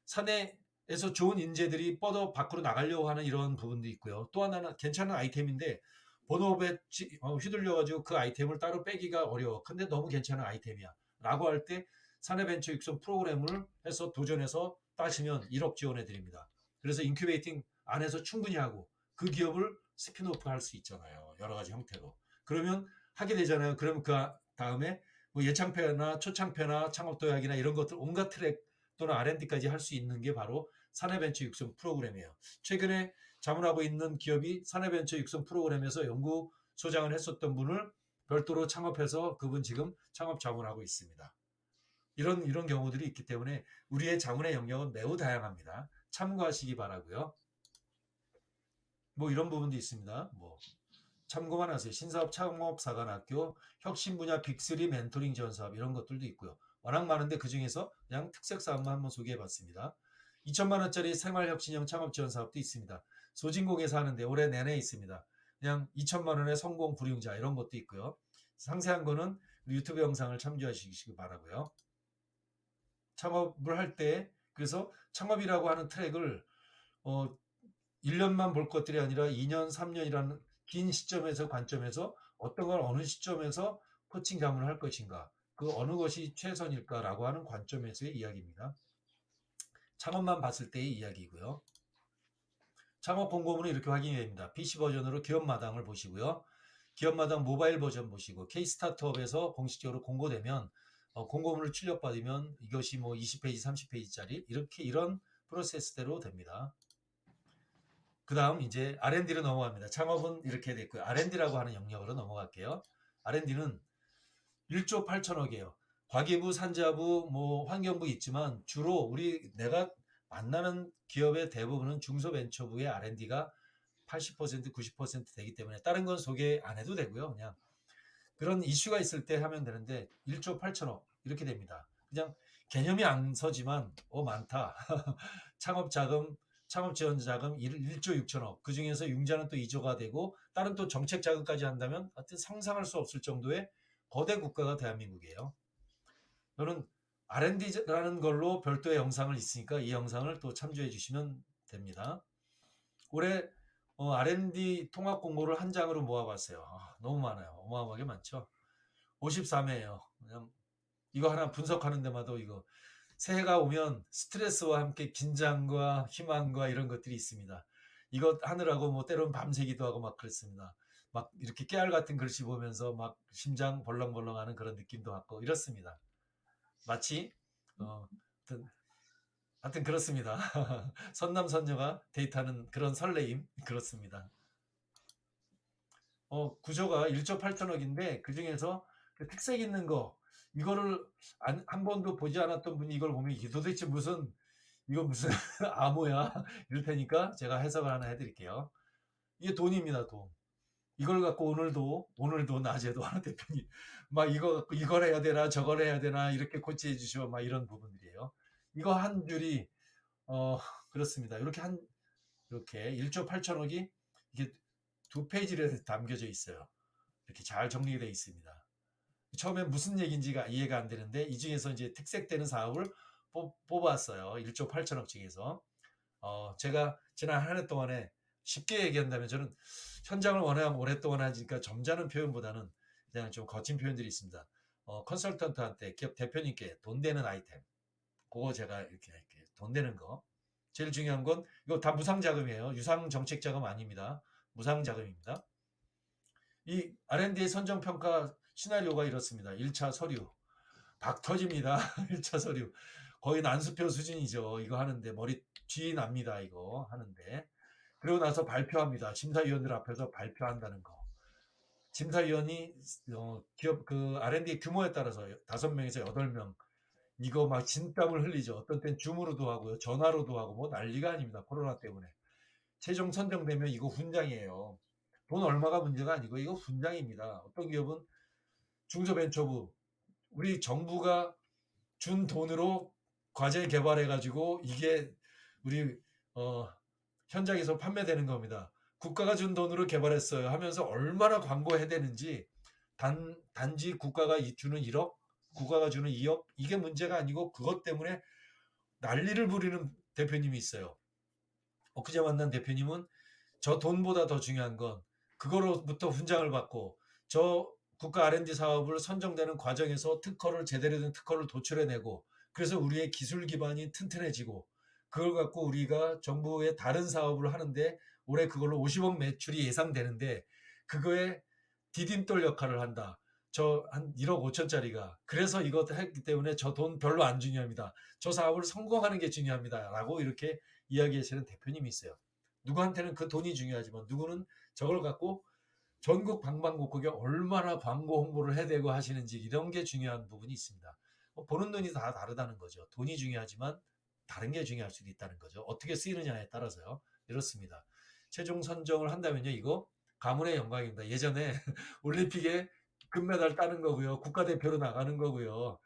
사내에서 좋은 인재들이 뻗어 밖으로 나가려고 하는 이런 부분도 있고요. 또 하나는 괜찮은 아이템인데 번호업에 휘둘려가지고 그 아이템을 따로 빼기가 어려워. 근데 너무 괜찮은 아이템이야. 라고 할 때 사내벤처 육성 프로그램을 해서 도전해서 따시면 1억 지원해 드립니다. 그래서 인큐베이팅 안에서 충분히 하고 그 기업을 스피노프 할 수 있잖아요. 여러 가지 형태로. 그러면 하게 되잖아요. 그럼 그 다음에 뭐 예창패나 초창패나 창업도약이나 이런 것들 온갖 트랙 또는 R&D까지 할 수 있는 게 바로 사내벤처 육성 프로그램이에요. 최근에 자문하고 있는 기업이 사내벤처 육성 프로그램에서 연구소장을 했었던 분을 별도로 창업해서 그분 지금 창업 자문하고 있습니다. 이런 경우들이 있기 때문에 우리의 자문의 영역은 매우 다양합니다. 참고하시기 바라고요. 뭐 이런 부분도 있습니다. 뭐 참고만 하세요. 신사업 창업사관학교, 혁신 분야 빅3 멘토링 지원 사업 이런 것들도 있고요. 워낙 많은데 그 중에서 그냥 특색 사업만 한번 소개해봤습니다. 2천만 원짜리 생활혁신형 창업 지원 사업도 있습니다. 소진공에서 하는데 올해 내내 있습니다. 그냥 2천만 원의 성공 불용자 이런 것도 있고요. 상세한 거는 유튜브 영상을 참조하시기 바라고요. 창업을 할 때 그래서 창업이라고 하는 트랙을 1년만 볼 것들이 아니라 2년, 3년이라는 긴 시점에서 관점에서 어떤 걸 어느 시점에서 코칭 자문을 할 것인가 그 어느 것이 최선일까라고 하는 관점에서의 이야기입니다. 창업만 봤을 때의 이야기고요. 창업 공고문은 이렇게 확인이 됩니다. PC 버전으로 기업마당을 보시고요. 기업마당 모바일 버전 보시고 K스타트업에서 공식적으로 공고되면 공고문을 출력받으면 이것이 뭐 20페이지, 30페이지짜리 이런 프로세스대로 됩니다. 그다음 이제 R&D로 넘어갑니다. 창업은 이렇게 됐고요. R&D라고 하는 영역으로 넘어갈게요. R&D는 1조 8천억이에요. 과기부, 산자부, 뭐 환경부 있지만 주로 내가 만나는 기업의 대부분은 중소벤처부의 R&D가 80% 90% 되기 때문에 다른 건 소개 안 해도 되고요. 그냥 그런 이슈가 있을 때 하면 되는데 1조 8천억 이렇게 됩니다. 그냥 개념이 안 서지만 많다. 창업 자금, 창업 지원 자금 1조 6천억. 그중에서 융자는 또 2조가 되고 다른 또 정책 자금까지 한다면 하여튼 상상할 수 없을 정도의 거대 국가가 대한민국이에요. 저는 R&D라는 걸로 별도의 영상을 있으니까 이 영상을 또 참조해 주시면 됩니다. 올해 R&D 통합 공고를 한 장으로 모아봤어요. 너무 많아요. 어마어마하게 많죠. 53회예요. 그냥 이거 하나 분석하는 데마다 이거 새해가 오면 스트레스와 함께 긴장과 희망과 이런 것들이 있습니다. 이거 하느라고 뭐 때로는 밤새기도 하고 막 그랬습니다. 막 이렇게 깨알 같은 글씨 보면서 막 심장 벌렁벌렁하는 그런 느낌도 받고 이렇습니다. 마치 하여튼, 하여튼 그렇습니다. 선남선녀가 데이트하는 그런 설레임 그렇습니다. 구조가 1조 8천억인데 그중에서 그 특색 있는 거 이거를 한 번도 보지 않았던 분이 이걸 보면 이게 도대체 이거 무슨 암호야 이럴 테니까 제가 해석을 하나 해드릴게요. 이게 돈입니다, 돈. 이걸 갖고 오늘도 낮에도 하는 대표님 막 이거 갖고 이걸 해야 되나 저걸 해야 되나 이렇게 코치해 주시고 막 이런 부분들이에요. 이거 한 줄이 그렇습니다. 이렇게 1조 8천억이 이게 두 페이지를 담겨져 있어요. 이렇게 잘 정리되어 있습니다. 처음에 무슨 얘기인지가 이해가 안 되는데 이 중에서 이제 특색되는 사업을 뽑았어요. 1조 8천억 중에서. 제가 지난 한 해 동안에 쉽게 얘기한다면 저는 현장을 워낙 오랫동안 하니까 점잖은 표현보다는 그냥 좀 거친 표현들이 있습니다. 컨설턴트한테 기업 대표님께 돈 되는 아이템 그거 제가 이렇게 할게요. 돈 되는 거. 제일 중요한 건 이거 다 무상 자금이에요. 유상 정책 자금 아닙니다. 무상 자금입니다. 이 R&D 선정평가 시나리오가 이렇습니다. 1차 서류. 박 터집니다. 1차 서류. 거의 난수표 수준이죠. 이거 하는데 머리 쥐 납니다. 이거 하는데. 그리고 나서 발표합니다. 심사위원들 앞에서 발표한다는 거. 심사위원이 기업 그 R&D 규모에 따라서 5명에서 8명 이거 막 진땀을 흘리죠. 어떤 땐 줌으로도 하고요. 전화로도 하고 뭐 난리가 아닙니다. 코로나 때문에. 최종 선정되면 이거 훈장이에요. 돈 얼마가 문제가 아니고 이거 훈장입니다. 어떤 기업은 중소벤처부 우리 정부가 준 돈으로 과제 개발해 가지고 이게 우리 어, 현장에서 판매되는 겁니다. 국가가 준 돈으로 개발했어요 하면서 얼마나 광고해야 되는지 단지 국가가 주는 1억, 국가가 주는 2억 이게 문제가 아니고 그것 때문에 난리를 부리는 대표님이 있어요. 엊그제 만난 대표님은 저 돈보다 더 중요한 건 그거로부터 훈장을 받고 저 국가 R&D 사업을 선정되는 과정에서 특허를 제대로 된 특허를 도출해내고 그래서 우리의 기술 기반이 튼튼해지고 그걸 갖고 우리가 정부의 다른 사업을 하는데 올해 그걸로 50억 매출이 예상되는데 그거에 디딤돌 역할을 한다. 저 한 1억 5천짜리가 그래서 이거 했기 때문에 저 돈 별로 안 중요합니다. 저 사업을 성공하는 게 중요합니다. 라고 이렇게 이야기하시는 대표님이 있어요. 누구한테는 그 돈이 중요하지만 누구는 저걸 갖고 전국 방방곡곡에 얼마나 광고 홍보를 해대고 하시는지 이런 게 중요한 부분이 있습니다. 보는 눈이 다 다르다는 거죠. 돈이 중요하지만 다른 게 중요할 수도 있다는 거죠. 어떻게 쓰이느냐에 따라서요. 이렇습니다. 최종 선정을 한다면요. 이거 가문의 영광입니다. 예전에 올림픽에 금메달 따는 거고요. 국가대표로 나가는 거고요.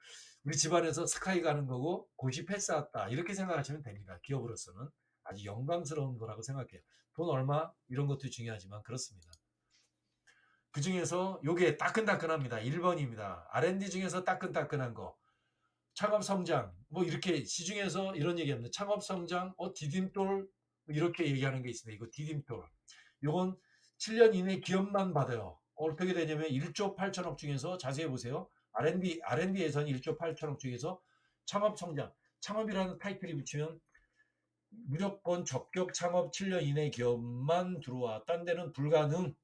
우리 집안에서 스카이 가는 거고 고시 패스했다. 이렇게 생각하시면 됩니다. 기업으로서는 아주 영광스러운 거라고 생각해요. 돈 얼마 이런 것도 중요하지만 그렇습니다. 그 중에서 요게 따끈따끈합니다. 1번입니다. R&D 중에서 따끈따끈한 거. 창업 성장. 뭐 이렇게 시중에서 이런 얘기합니다. 창업 성장, 디딤돌 이렇게 얘기하는 게 있습니다. 이거 디딤돌. 요건 7년 이내 기업만 받아요. 어떻게 되냐면 1조 8천억 중에서 자세히 보세요. R&D 예산이 1조 8천억 중에서 창업 성장. 창업이라는 타이틀이 붙이면 무조건 적격 창업 7년 이내 기업만 들어와. 딴 데는 불가능.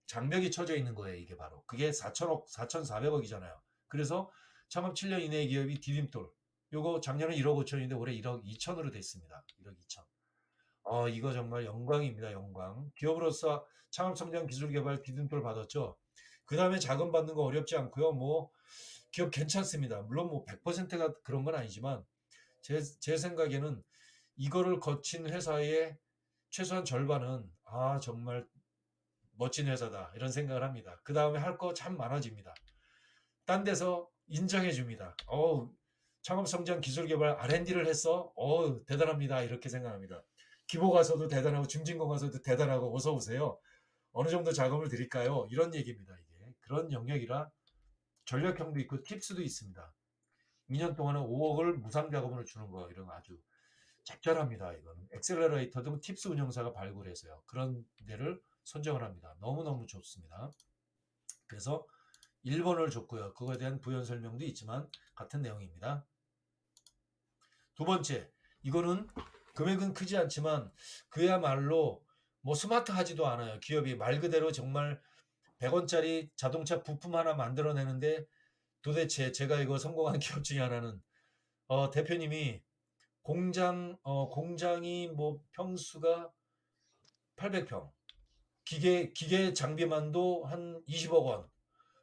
장벽이 쳐져 있는 거예요. 이게 바로. 그게 4천억, 4,400억이잖아요. 그래서 창업 7년 이내 기업이 디딤돌. 요거 작년에 1억 5천인데 올해 1억 2천으로 됐습니다. 1억 2천. 이거 정말 영광입니다. 영광. 기업으로서 창업성장 기술개발 디딤돌 받았죠. 그 다음에 자금 받는 거 어렵지 않고요. 뭐 기업 괜찮습니다. 물론 뭐 100%가 그런 건 아니지만 제 생각에는 이거를 거친 회사의 최소한 절반은 정말 멋진 회사다 이런 생각을 합니다. 그 다음에 할 거 참 많아집니다. 딴 데서 인정해 줍니다. 창업성장 기술개발 R&D를 했어? 대단합니다. 이렇게 생각합니다. 기보 가서도 대단하고 중진공 가서도 대단하고 어서 오세요. 어느 정도 자금을 드릴까요? 이런 얘기입니다. 이게 그런 영역이라 전략형도 있고 팁스도 있습니다. 2년 동안은 5억을 무상 자금으로 주는 거 이런 거 아주 적절합니다. 이거는 엑셀러레이터 등 팁스 운영사가 발굴해서요. 그런 데를 선정을 합니다. 너무너무 좋습니다. 그래서 1번을 줬고요. 그거에 대한 부연 설명도 있지만 같은 내용입니다. 두 번째, 이거는 금액은 크지 않지만 그야말로 뭐 스마트하지도 않아요. 기업이 말 그대로 정말 100원짜리 자동차 부품 하나 만들어내는데 도대체 제가 이거 성공한 기업 중에 하나는 대표님이 공장이 뭐 평수가 800평, 기계 장비만도 한 20억 원.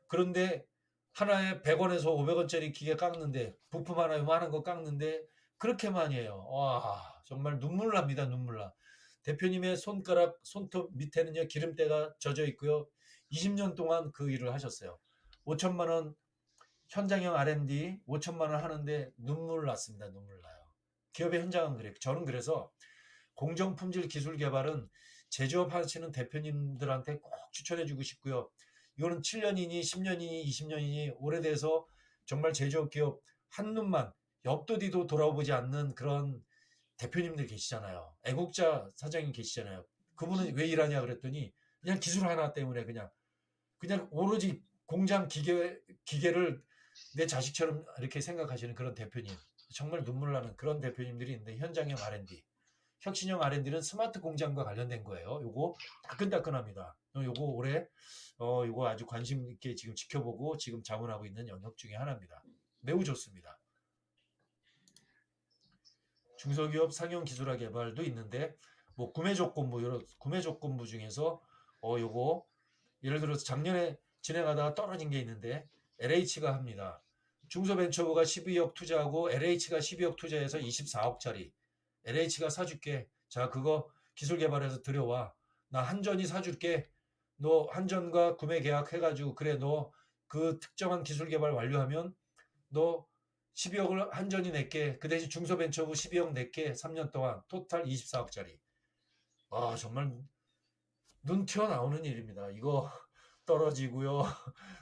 그런데 하나에 100원에서 500원짜리 기계 깎는데 부품 하나 요만한 거 깎는데 그렇게 많이 해요. 와, 정말 눈물 납니다. 눈물 나. 대표님의 손톱 밑에는요 기름때가 젖어 있고요. 20년 동안 그 일을 하셨어요. 5천만 원 현장형 R&D 5천만 원 하는데 눈물 났습니다. 눈물 나요. 기업의 현장은 그래요. 저는 그래서 공정품질 기술 개발은 제조업 하시는 대표님들한테 꼭 추천해주고 싶고요. 이거는 7년이니 10년이니 20년이니 오래돼서 정말 제조업 기업 한눈만 옆도 뒤도 돌아보지 않는 그런 대표님들 계시잖아요. 애국자 사장님 계시잖아요. 그분은 왜 일하냐 그랬더니 그냥 기술 하나 때문에 그냥 오로지 공장 기계를 내 자식처럼 이렇게 생각하시는 그런 대표님. 정말 눈물 나는 그런 대표님들이 있는데 현장형 R&D. 혁신형 R&D는 스마트 공장과 관련된 거예요. 요거 따끈따끈합니다. 요거 올해 요거 아주 관심 있게 지금 지켜보고 지금 자문하고 있는 영역 중에 하나입니다. 매우 좋습니다. 중소기업 상용 기술화 개발도 있는데 뭐 구매 조건부 이런 구매 조건부 중에서 요거 예를 들어서 작년에 진행하다가 떨어진 게 있는데 LH가 합니다. 중소벤처부가 12억 투자하고 LH가 12억 투자해서 24억짜리 LH가 사줄게. 자, 그거 기술 개발해서 들여와. 나 한전이 사줄게. 너 한전과 구매 계약 해가지고 그래 너 그 특정한 기술 개발 완료하면 너 12억을 한전이 낼게. 그 대신 중소벤처부 12억 낼게. 3년 동안 토탈 24억짜리. 정말 눈 튀어나오는 일입니다. 이거 떨어지고요.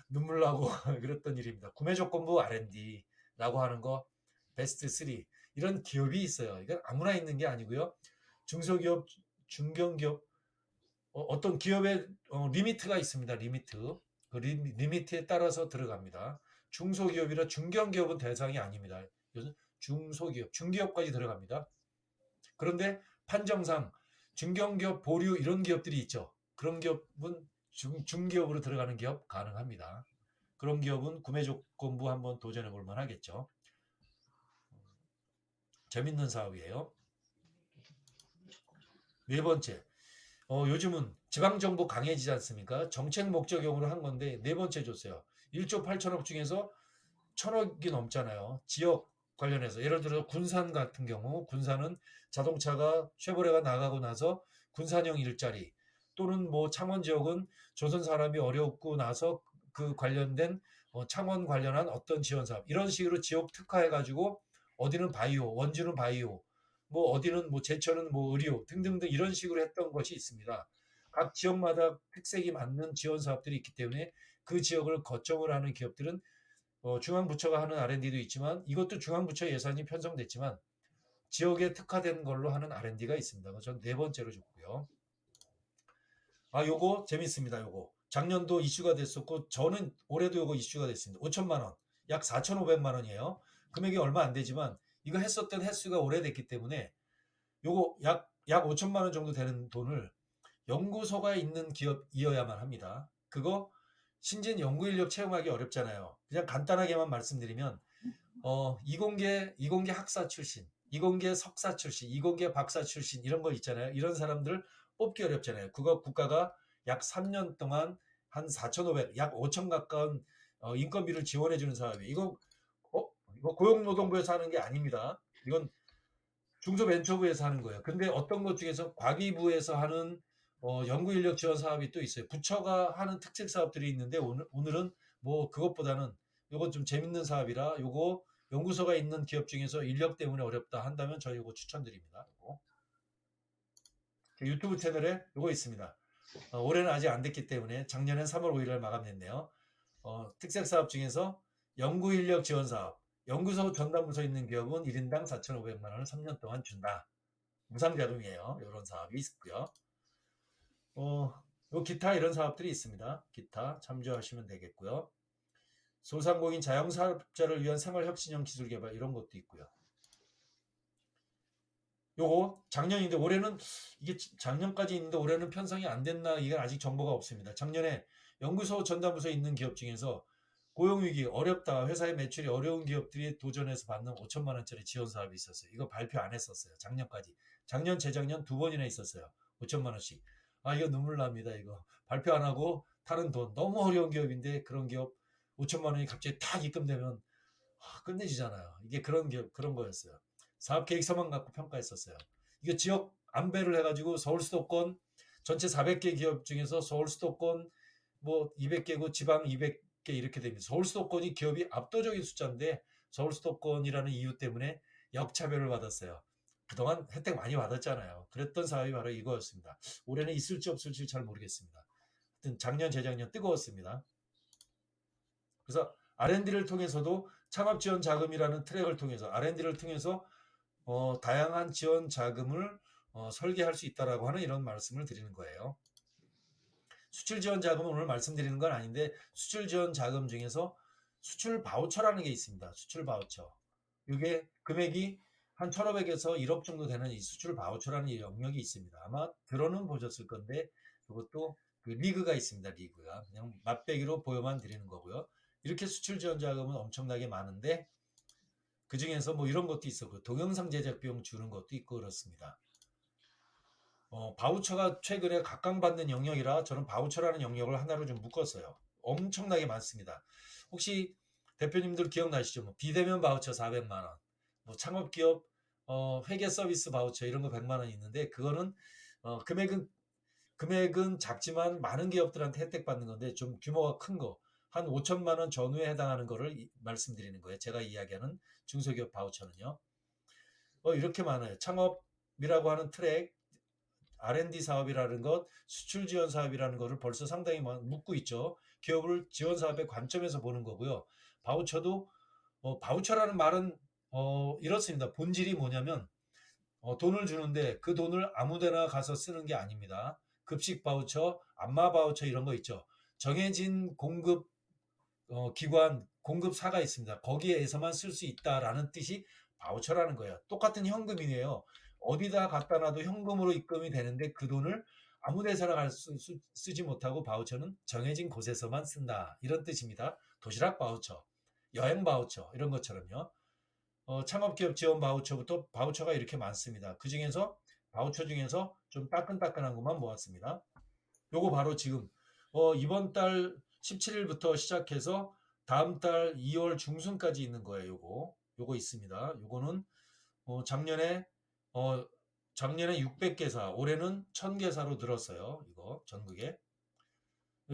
눈물 나고 그랬던 일입니다. 구매 조건부 R&D라고 하는 거 베스트 3 이런 기업이 있어요. 이건 아무나 있는 게 아니고요. 중소기업, 중견기업 어떤 기업의 리미트가 있습니다. 리미트. 그 리미트에 따라서 들어갑니다. 중소기업이라 중견기업은 대상이 아닙니다. 중소기업, 중기업까지 들어갑니다. 그런데 판정상 중견기업, 보류 이런 기업들이 있죠. 그런 기업은 중기업으로 들어가는 기업 가능합니다. 그런 기업은 구매 조건부 한번 도전해 볼 만하겠죠. 재밌는 사업이에요. 네 번째, 요즘은 지방정부 강해지지 않습니까? 정책 목적용으로 한 건데 네 번째 줬어요. 1조 8천억 중에서 1,000억이 넘잖아요. 지역 관련해서 예를 들어 군산 같은 경우 군산은 자동차가 쉐보레가 나가고 나서 군산형 일자리 또는 뭐 창원 지역은 조선 사람이 어렵고 나서 그 관련된 창원 관련한 어떤 지원 사업 이런 식으로 지역 특화해 가지고 어디는 바이오, 원주는 바이오, 뭐 어디는 뭐 제천은 뭐 의료 등등등 이런 식으로 했던 것이 있습니다. 각 지역마다 특색이 맞는 지원 사업들이 있기 때문에 그 지역을 거점을 하는 기업들은 중앙부처가 하는 R&D도 있지만 이것도 중앙부처 예산이 편성됐지만 지역에 특화된 걸로 하는 R&D가 있습니다. 전 네 번째로 줬고요. 요거 재밌습니다. 요거 작년도 이슈가 됐었고 저는 올해도 요거 이슈가 됐습니다. 5천만 원, 약 4,500만 원이에요. 금액이 얼마 안 되지만 이거 했었던 횟수가 오래됐기 때문에 요거 약 5천만 원 정도 되는 돈을 연구소가 있는 기업이어야만 합니다. 그거 신진 연구 인력 채용하기 어렵잖아요. 그냥 간단하게만 말씀드리면 이공계 학사 출신, 이공계 석사 출신, 이공계 박사 출신 이런 거 있잖아요. 이런 사람들 뽑기 어렵잖아요. 그거 국가가 약 3년 동안 한 4,500, 약 5천 가까운 인건비를 지원해 주는 사업이에요. 이거 고용노동부에서 하는 게 아닙니다. 이건 중소벤처부에서 하는 거예요. 근데 어떤 것 중에서 과기부에서 하는 연구인력 지원 사업이 또 있어요. 부처가 하는 특색 사업들이 있는데 오늘은 뭐 그것보다는 요거 좀 재밌는 사업이라 요거 연구소가 있는 기업 중에서 인력 때문에 어렵다 한다면 저희 요거 추천드립니다. 요거. 유튜브 채널에 요거 있습니다. 올해는 아직 안 됐기 때문에 작년엔 3월 5일 날 마감됐네요. 특색 사업 중에서 연구인력 지원 사업. 연구소 전담부서 있는 기업은 1인당 4,500만 원을 3년 동안 준다. 무상자금이에요. 이런 사업이 있고요. 요 기타 이런 사업들이 있습니다. 기타 참조하시면 되겠고요. 소상공인 자영사업자를 위한 생활혁신형 기술개발 이런 것도 있고요. 요거 작년인데 올해는 이게 작년까지 있는데 올해는 편성이 안 됐나 이건 아직 정보가 없습니다. 작년에 연구소 전담부서에 있는 기업 중에서 고용위기 어렵다 회사의 매출이 어려운 기업들이 도전해서 받는 5천만 원짜리 지원 사업이 있었어요. 이거 발표 안 했었어요. 작년까지. 작년 재작년 두 번이나 있었어요. 5천만 원씩. 아 이거 눈물 납니다. 이거 발표 안 하고 타는 돈 너무 어려운 기업인데 그런 기업 5천만 원이 갑자기 탁 입금되면 끝내주잖아요. 이게 그런 기업 그런 거였어요. 사업 계획서만 갖고 평가했었어요. 이거 지역 안배를 해가지고 서울 수도권 전체 400개 기업 중에서 서울 수도권 뭐 200개고 지방 200개 이렇게 됩니다. 서울 수도권이 기업이 압도적인 숫자인데 서울 수도권이라는 이유 때문에 역차별을 받았어요. 그동안 혜택 많이 받았잖아요. 그랬던 사업이 바로 이거였습니다. 올해는 있을지 없을지 잘 모르겠습니다. 하여튼 작년 재작년 뜨거웠습니다. 그래서 R&D를 통해서도 창업 지원 자금이라는 트랙을 통해서 R&D를 통해서 다양한 지원 자금을 설계할 수 있다라고 하는 이런 말씀을 드리는 거예요. 수출 지원 자금은 오늘 말씀드리는 건 아닌데 수출 지원 자금 중에서 수출 바우처라는 게 있습니다. 수출 바우처. 이게 금액이 한 1,500에서 1억 정도 되는 이 수출 바우처라는 영역이 있습니다. 아마 들어는 보셨을 건데 이것도 그 리그가 있습니다. 리그가 그냥 맛배기로 보여만 드리는 거고요. 이렇게 수출 지원 자금은 엄청나게 많은데 그 중에서 뭐 이런 것도 있었고 동영상 제작 비용 주는 것도 있고 그렇습니다. 바우처가 최근에 각광받는 영역이라 저는 바우처라는 영역을 하나로 좀 묶었어요. 엄청나게 많습니다. 혹시 대표님들 기억나시죠? 뭐 비대면 바우처 400만 원, 뭐 창업기업 회계 서비스 바우처 이런 거 100만 원 있는데 그거는 금액은 작지만 많은 기업들한테 혜택 받는 건데 좀 규모가 큰 거. 한 5천만 원 전후에 해당하는 거를 말씀드리는 거예요. 제가 이야기하는 중소기업 바우처는요. 이렇게 많아요. 창업이라고 하는 트랙, R&D 사업이라는 것, 수출 지원 사업이라는 것을 벌써 상당히 묻고 있죠. 기업을 지원 사업의 관점에서 보는 거고요. 바우처도 바우처라는 말은 이렇습니다. 본질이 뭐냐면 돈을 주는데 그 돈을 아무데나 가서 쓰는 게 아닙니다. 급식 바우처, 안마 바우처 이런 거 있죠. 정해진 공급 기관, 공급사가 있습니다. 거기에서만 쓸 수 있다라는 뜻이 바우처라는 거예요. 똑같은 현금이에요. 어디다 갖다 놔도 현금으로 입금이 되는데 그 돈을 아무 데서나 쓰지 못하고 바우처는 정해진 곳에서만 쓴다. 이런 뜻입니다. 도시락 바우처, 여행 바우처 이런 것처럼요. 창업기업 지원 바우처부터 바우처가 이렇게 많습니다. 그 중에서 바우처 중에서 좀 따끈따끈한 것만 모았습니다. 요거 바로 지금 이번 달 17일부터 시작해서 다음 달 2월 중순까지 있는 거예요. 요거 있습니다. 요거는 작년에 600개사, 올해는 1,000개사로 늘었어요. 이거 전국에.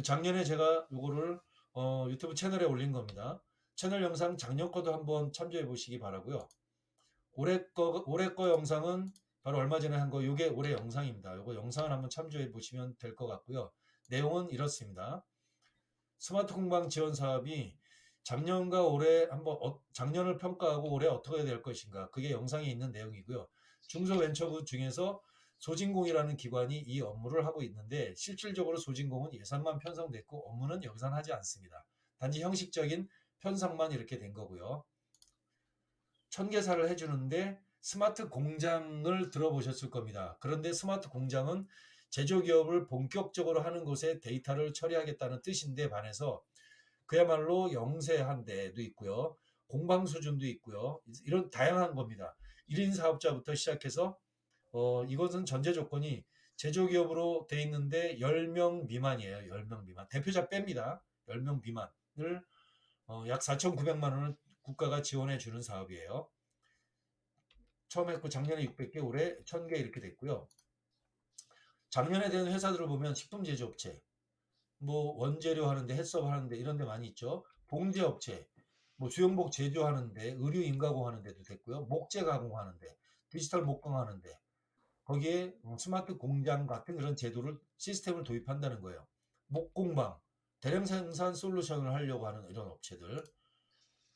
작년에 제가 요거를 유튜브 채널에 올린 겁니다. 채널 영상 작년 거도 한번 참조해 보시기 바라고요. 올해 거 영상은 바로 얼마 전에 한 거, 요게 올해 영상입니다. 요거 영상을 한번 참조해 보시면 될 것 같고요. 내용은 이렇습니다. 스마트 공방 지원 사업이 작년과 올해 한번 작년을 평가하고 올해 어떻게 될 것인가. 그게 영상에 있는 내용이고요. 중소벤처부 중에서 소진공이라는 기관이 이 업무를 하고 있는데 실질적으로 소진공은 예산만 편성됐고 업무는 여기선 하지 않습니다. 단지 형식적인 편성만 이렇게 된 거고요. 1,000개사를 해주는데 스마트 공장을 들어보셨을 겁니다. 그런데 스마트 공장은 제조기업을 본격적으로 하는 곳에 데이터를 처리하겠다는 뜻인데 반해서 그야말로 영세한 데도 있고요. 공방 수준도 있고요. 이런 다양한 겁니다. 1인 사업자부터 시작해서 이것은 전제 조건이 제조기업으로 돼 있는데 10명 미만이에요. 10명 미만. 대표자 뺍니다. 10명 미만을 약 4,900만 원을 국가가 지원해 주는 사업이에요. 처음 했고 작년에 600개, 올해 1,000개 이렇게 됐고요. 작년에 된 회사들을 보면 식품 제조업체, 뭐 원재료 하는데, 햇섭 하는데 이런 데 많이 있죠. 봉제 업체, 뭐 수영복 제조하는데, 의류 인가공 하는 데도 됐고요. 목재 가공하는데, 디지털 목공 하는데, 거기에 스마트 공장 같은 그런 제도를 시스템을 도입한다는 거예요. 목공방, 대량 생산 솔루션을 하려고 하는 이런 업체들.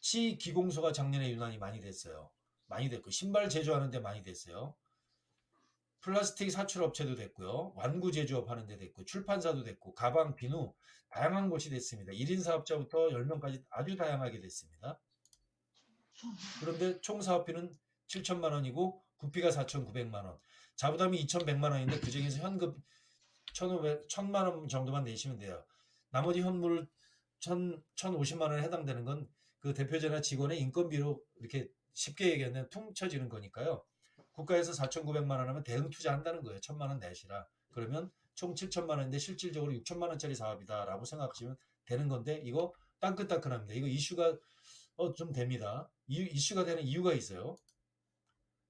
시기공소가 작년에 유난히 많이 됐어요. 많이 됐고, 신발 제조하는 데 많이 됐어요. 플라스틱 사출 업체도 됐고요. 완구 제조업 하는 데 됐고, 출판사도 됐고, 가방, 비누, 다양한 곳이 됐습니다. 1인 사업자부터 10명까지 아주 다양하게 됐습니다. 그런데 총 사업비는 7천만 원이고, 국비가 4,900만 원. 자부담이 2,100만 원인데, 그 중에서 현금 1,500, 만 원 정도만 내시면 돼요. 나머지 현물 1,050만 원에 해당되는 건 그 대표자나 직원의 인건비로 이렇게 쉽게 얘기하면 퉁쳐지는 거니까요. 국가에서 4,900만 원 하면 대응 투자한다는 거예요. 1,000만 원 내시라. 그러면 총 7천만 원인데 실질적으로 6천만 원짜리 사업이다라고 생각하시면 되는 건데, 이거 따끈따끈합니다. 이거 이슈가 좀 됩니다. 이슈가 되는 이유가 있어요.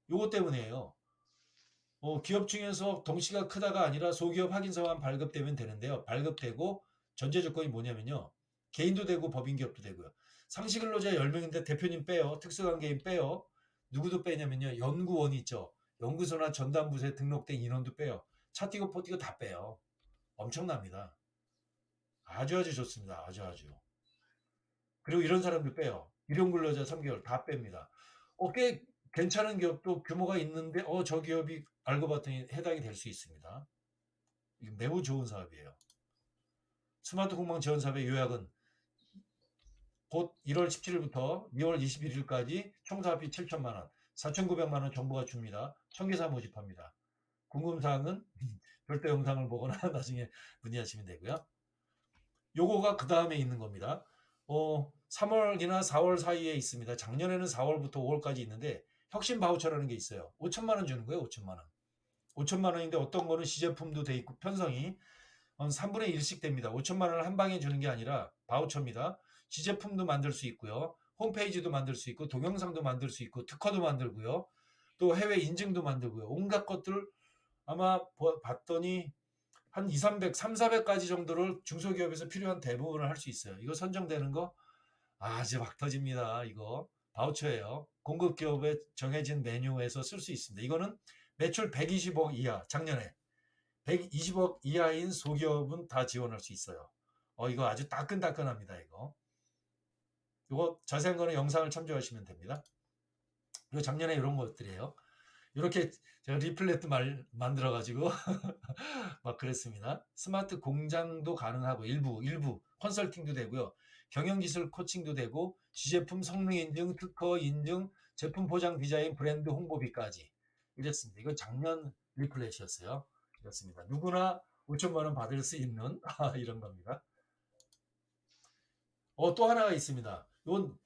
요거 때문이에요. 기업 중에서 덩치가 크다가 아니라 소기업 확인서만 발급되면 되는데요. 발급되고 전제 조건이 뭐냐면요. 개인도 되고 법인기업도 되고요. 상시근로자 10명인데 대표님 빼요. 특수관계인 빼요. 누구도 빼냐면요. 연구원 있죠. 연구소나 전담부서에 등록된 인원도 빼요. 차 띄고 포 띄고 다 빼요. 엄청납니다. 아주 좋습니다. 아주. 그리고 이런 사람들 빼요. 일용근로자 3개월 다 뺍니다. 꽤 괜찮은 기업도 규모가 있는데 저 기업이 알고 봤더니 해당이 될 수 있습니다. 이게 매우 좋은 사업이에요. 스마트 공방 지원 사업의 요약은 곧 1월 17일부터 2월 21일까지 총 사업비 7천만 원, 4,900만 원 정부가 줍니다. 청계사 모집합니다. 궁금사항은 별도 영상을 보거나 나중에 문의하시면 되고요. 요거가 그 다음에 있는 겁니다. 3월이나 4월 사이에 있습니다. 작년에는 4월부터 5월까지 있는데 혁신 바우처라는 게 있어요. 5천만 원 주는 거예요. 5천만 원. 5천만 원인데 어떤 거는 시제품도 돼 있고 편성이 3분의 1씩 됩니다. 5천만 원을 한 방에 주는 게 아니라 바우처입니다. 시제품도 만들 수 있고요. 홈페이지도 만들 수 있고 동영상도 만들 수 있고 특허도 만들고요. 또 해외 인증도 만들고요. 온갖 것들 아마 봤더니 한 2, 300, 3, 400가지 정도를 중소기업에서 필요한 대부분을 할 수 있어요. 이거 선정되는 거 아주 막 터집니다. 이거 바우처예요. 공급 기업에 정해진 메뉴에서 쓸 수 있습니다. 이거는 매출 120억 이하, 작년에 120억 이하인 소기업은 다 지원할 수 있어요. 이거 아주 따끈따끈합니다. 이거 자세한 거는 영상을 참조하시면 됩니다. 그리고 작년에 이런 것들이에요. 이렇게 제가 리플렛도 만들어 가지고 막 그랬습니다. 스마트 공장도 가능하고 일부 컨설팅도 되고요. 경영기술 코칭도 되고 시제품 성능 인증, 특허 인증, 제품 포장 디자인, 브랜드 홍보비까지 이랬습니다. 이건 작년 리플렛이었어요. 이렇습니다. 누구나 5천만 원 받을 수 있는 이런 겁니다. 또 하나가 있습니다. 이건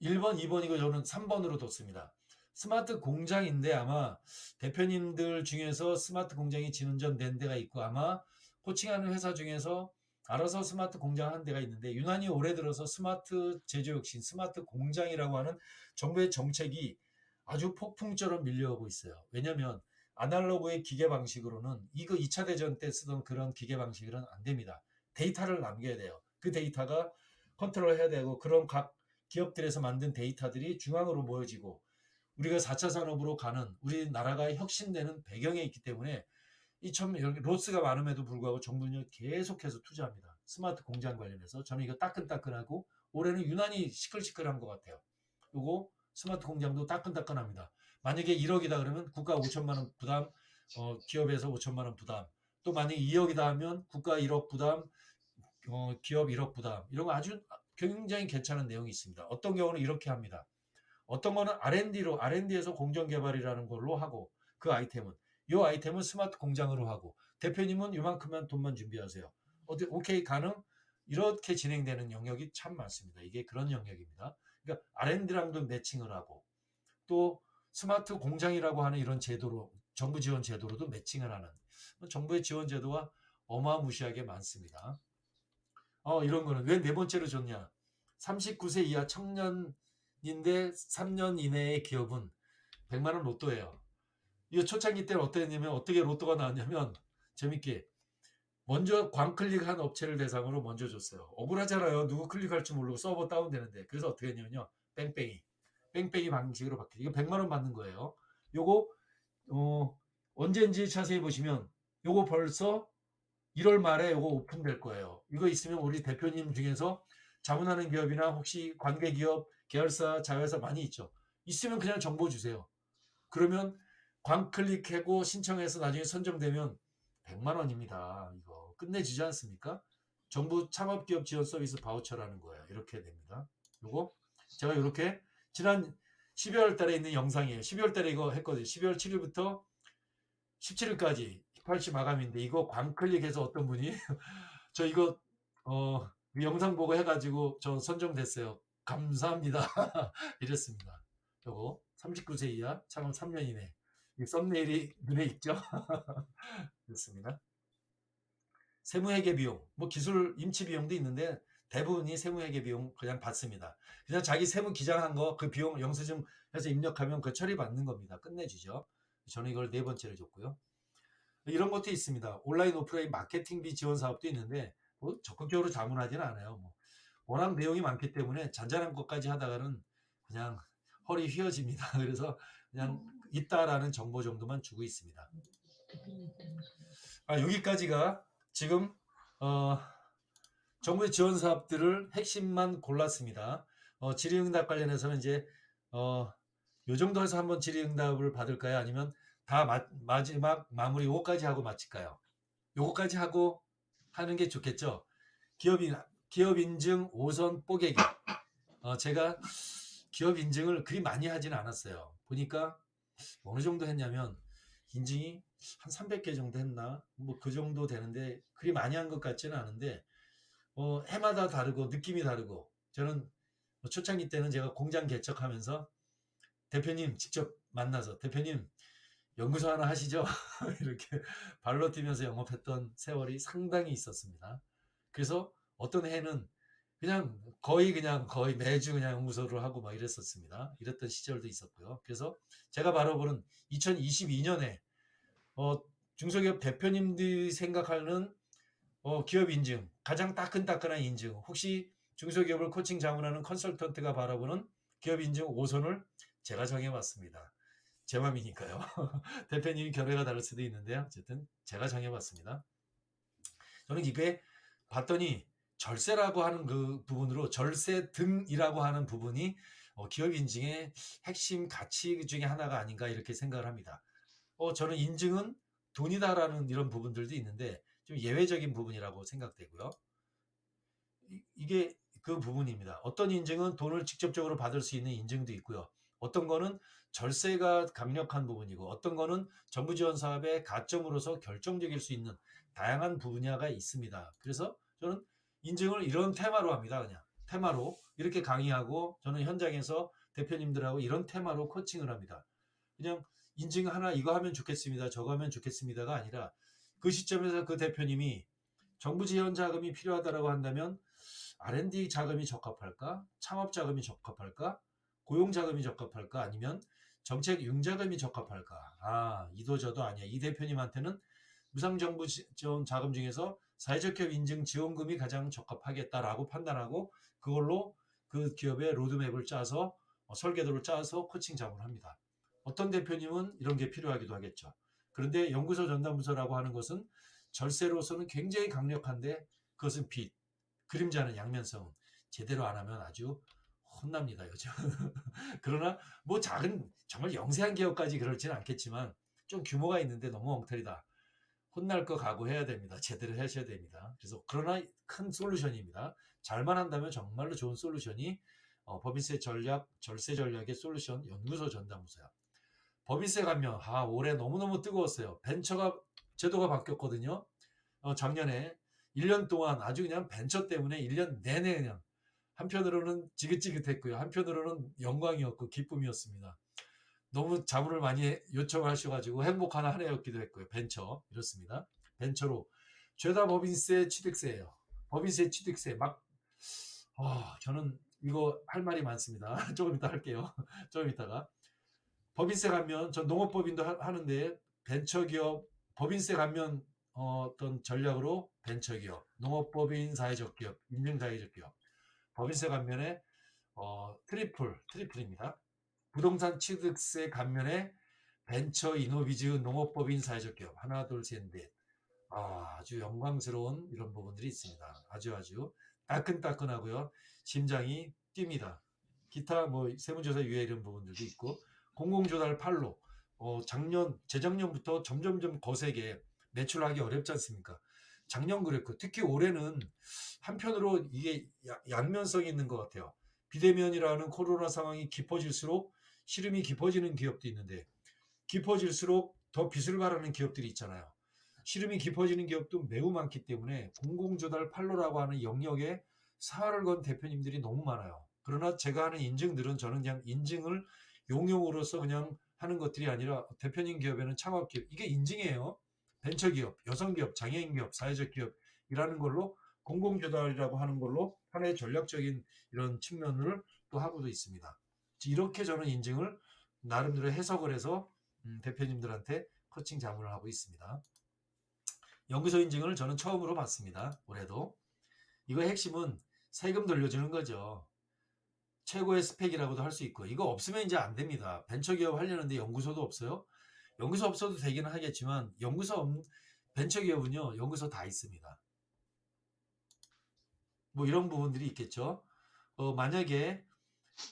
1번, 2번이고 저는 3번으로 뒀습니다. 스마트 공장인데 아마 대표님들 중에서 스마트 공장이 진전된 데가 있고 아마 코칭하는 회사 중에서 알아서 스마트 공장 한 데가 있는데 유난히 올해 들어서 스마트 제조혁신, 스마트 공장이라고 하는 정부의 정책이 아주 폭풍처럼 밀려오고 있어요. 왜냐하면 아날로그의 기계 방식으로는 이거 2차 대전 때 쓰던 그런 기계 방식으로는 안 됩니다. 데이터를 남겨야 돼요. 그 데이터가 컨트롤 해야 되고 그런 각 기업들에서 만든 데이터들이 중앙으로 모여지고 우리가 4차 산업으로 가는 우리나라가 혁신되는 배경에 있기 때문에 참 로스가 많음에도 불구하고 정부는 계속해서 투자합니다. 스마트 공장 관련해서 저는 이거 따끈따끈하고 올해는 유난히 시끌시끌한 것 같아요. 요거 스마트 공장도 따끈따끈합니다. 만약에 1억이다 그러면 국가 5천만 원 부담, 기업에서 5천만 원 부담. 또 만약에 2억이다 하면 국가 1억 부담, 기업 1억 부담. 이런 거 아주 굉장히 괜찮은 내용이 있습니다. 어떤 경우는 이렇게 합니다. 어떤 거는 R&D에서 공정개발이라는 걸로 하고 그 아이템은 이 아이템은 스마트 공장으로 하고 대표님은 이만큼만 돈만 준비하세요. 오케이 가능? 이렇게 진행되는 영역이 참 많습니다. 이게 그런 영역입니다. 그러니까 R&D랑도 매칭을 하고 또 스마트 공장이라고 하는 이런 제도로 정부 지원 제도로도 매칭을 하는 정부의 지원 제도가 어마무시하게 많습니다. 이런 거는 왜 네 번째로 좋냐? 39세 이하 청년인데 3년 이내의 기업은 100만 원 로또예요. 이거 초창기 때는 어땠냐면 어떻게 로또가 나왔냐면 재밌게 먼저 광클릭한 업체를 대상으로 먼저 줬어요. 억울하잖아요. 누구 클릭할 줄 모르고 서버 다운되는데. 그래서 어떻게 했냐면요. 뺑뺑이 방식으로 바뀌고 이거 100만 원 받는 거예요. 요거 언제인지 자세히 보시면 요거 벌써 1월 말에 요거 오픈될 거예요. 이거 있으면 우리 대표님 중에서 자문하는 기업이나 혹시 관계기업, 계열사, 자회사 많이 있죠. 있으면 그냥 정보 주세요. 그러면 광클릭하고 신청해서 나중에 선정되면 100만 원입니다. 이거 끝내주지 않습니까? 정부 창업기업 지원 서비스 바우처라는 거예요. 이렇게 됩니다. 요거 제가 이렇게 지난 12월 달에 있는 영상이에요. 12월 달에 이거 했거든요. 12월 7일부터 17일까지 18시 마감인데 이거 광클릭해서 어떤 분이 저 이거 영상 보고 해가지고 저 선정됐어요. 감사합니다. 이랬습니다. 요거 39세 이하 창업 3년 이내 이 썸네일이 눈에 익죠? 그렇습니다. 세무회계 비용, 뭐 기술 임치 비용도 있는데 대부분이 세무회계 비용 그냥 받습니다. 그냥 자기 세무 기장한 거 그 비용 영수증 해서 입력하면 그 처리 받는 겁니다. 끝내주죠. 저는 이걸 네 번째로 줬고요. 이런 것도 있습니다. 온라인 오프라인 마케팅비 지원 사업도 있는데 뭐 적극적으로 자문하지는 않아요. 뭐 워낙 내용이 많기 때문에 잔잔한 것까지 하다가는 그냥 허리 휘어집니다. 그래서 그냥 있다라는 정보 정도만 주고 있습니다. 여기까지가 지금 정부의 지원 사업들을 핵심만 골랐습니다. 질의응답 관련해서는 이제 요 정도 해서 한번 질의응답을 받을까요? 아니면 다 마지막 마무리 요거까지 하고 마칠까요? 요거까지 하고 하는 게 좋겠죠. 기업 인증 5선 뽀개기. 제가 기업 인증을 그리 많이 하지는 않았어요. 보니까 어느 정도 했냐면 인증이 한 300개 정도 했나? 뭐 그 정도 되는데 그리 많이 한 것 같지는 않은데 해마다 다르고 느낌이 다르고 저는 초창기 때는 제가 공장 개척하면서 대표님 직접 만나서 대표님 연구소 하나 하시죠? 이렇게 발로 뛰면서 영업했던 세월이 상당히 있었습니다. 그래서 어떤 해는 거의 매주 그냥 연구소를 하고 막 이랬었습니다. 이랬던 시절도 있었고요. 그래서 제가 바라보는 2022년에 중소기업 대표님들이 생각하는 기업 인증, 가장 따끈따끈한 인증, 혹시 중소기업을 코칭 자문하는 컨설턴트가 바라보는 기업 인증 5선을 제가 정해봤습니다. 제 맘이니까요. 대표님이 견해가 다를 수도 있는데요. 어쨌든 제가 정해봤습니다. 저는 이게 봤더니 절세라고 하는 그 부분으로 절세 등이라고 하는 부분이 기업 인증의 핵심 가치 중에 하나가 아닌가 이렇게 생각을 합니다. 저는 인증은 돈이다라는 이런 부분들도 있는데 좀 예외적인 부분이라고 생각되고요. 이게 그 부분입니다. 어떤 인증은 돈을 직접적으로 받을 수 있는 인증도 있고요. 어떤 거는 절세가 강력한 부분이고 어떤 거는 정부 지원 사업의 가점으로서 결정적일 수 있는 다양한 분야가 있습니다. 그래서 저는 인증을 이런 테마로 합니다. 그냥 테마로 이렇게 강의하고 저는 현장에서 대표님들하고 이런 테마로 코칭을 합니다. 그냥 인증 하나 이거 하면 좋겠습니다. 저거 하면 좋겠습니다가 아니라 그 시점에서 그 대표님이 정부 지원 자금이 필요하다고 한다면 R&D 자금이 적합할까? 창업 자금이 적합할까? 고용 자금이 적합할까? 아니면 정책 융자금이 적합할까? 이도저도 아니야. 이 대표님한테는 무상정부 지원 자금 중에서 사회적 기업 인증 지원금이 가장 적합하겠다라고 판단하고 그걸로 그 기업의 로드맵을 짜서 설계도를 짜서 코칭 자문을 합니다. 어떤 대표님은 이런 게 필요하기도 하겠죠. 그런데 연구소 전담부서라고 하는 것은 절세로서는 굉장히 강력한데 그것은 빛, 그림자는 양면성은 제대로 안 하면 아주 혼납니다, 요즘. 그러나 뭐 작은 정말 영세한 기업까지 그렇지는 않겠지만 좀 규모가 있는데 너무 엉터리다. 혼날 거 각오해야 됩니다. 제대로 하셔야 됩니다. 그래서 그러나 큰 솔루션입니다. 잘만 한다면 정말로 좋은 솔루션이 법인세 전략, 절세 전략의 솔루션 연구소 전담부서야. 법인세 감면 올해 너무너무 뜨거웠어요. 벤처가 제도가 바뀌었거든요. 작년에 1년 동안 아주 그냥 벤처 때문에 1년 내내 그냥 한편으로는 지긋지긋했고요. 한편으로는 영광이었고 기쁨이었습니다. 너무 자문을 많이 요청하셔가지고 행복한 한 해였기도 했고요. 벤처 이렇습니다. 벤처로 죄다 법인세 취득세예요. 법인세 취득세 막 저는 이거 할 말이 많습니다. 조금 이따 할게요. 조금 이따가 법인세 감면 전 농업법인도 하는데 벤처기업 법인세 감면 어떤 전략으로 벤처기업, 농업법인 사회적 기업, 인증 사회적 기업 법인세 감면에 트리플입니다. 부동산 취득세 감면에 벤처 이노비즈 농업법인 사회적 기업 하나 둘 셋 넷. 아주 영광스러운 이런 부분들이 있습니다. 아주 따끈따끈하고요. 심장이 뜁니다. 기타 뭐 세무조사 유예 이런 부분들도 있고 공공조달 팔로 재작년부터 점점점 거세게 매출하기 어렵지 않습니까? 작년 그랬고 특히 올해는 한편으로 이게 양면성이 있는 것 같아요. 비대면이라는 코로나 상황이 깊어질수록 시름이 깊어지는 기업도 있는데 깊어질수록 더 빚을 바라는 기업들이 있잖아요. 시름이 깊어지는 기업도 매우 많기 때문에 공공조달 팔로라고 하는 영역에 사활을 건 대표님들이 너무 많아요. 그러나 제가 하는 인증들은 저는 그냥 인증을 용역으로서 그냥 하는 것들이 아니라 대표님 기업에는 창업기업 이게 인증이에요. 벤처기업, 여성기업, 장애인기업, 사회적 기업이라는 걸로 공공조달이라고 하는 걸로 하나의 전략적인 이런 측면을 또 하고도 있습니다. 이렇게 저는 인증을 나름대로 해석을 해서 대표님들한테 코칭 자문을 하고 있습니다. 연구소 인증을 저는 처음으로 받습니다. 올해도. 이거 핵심은 세금 돌려주는 거죠. 최고의 스펙이라고도 할 수 있고 이거 없으면 이제 안 됩니다. 벤처기업 하려는데 연구소도 없어요. 연구소 없어도 되기는 하겠지만 벤처기업은요. 연구소 다 있습니다. 뭐 이런 부분들이 있겠죠.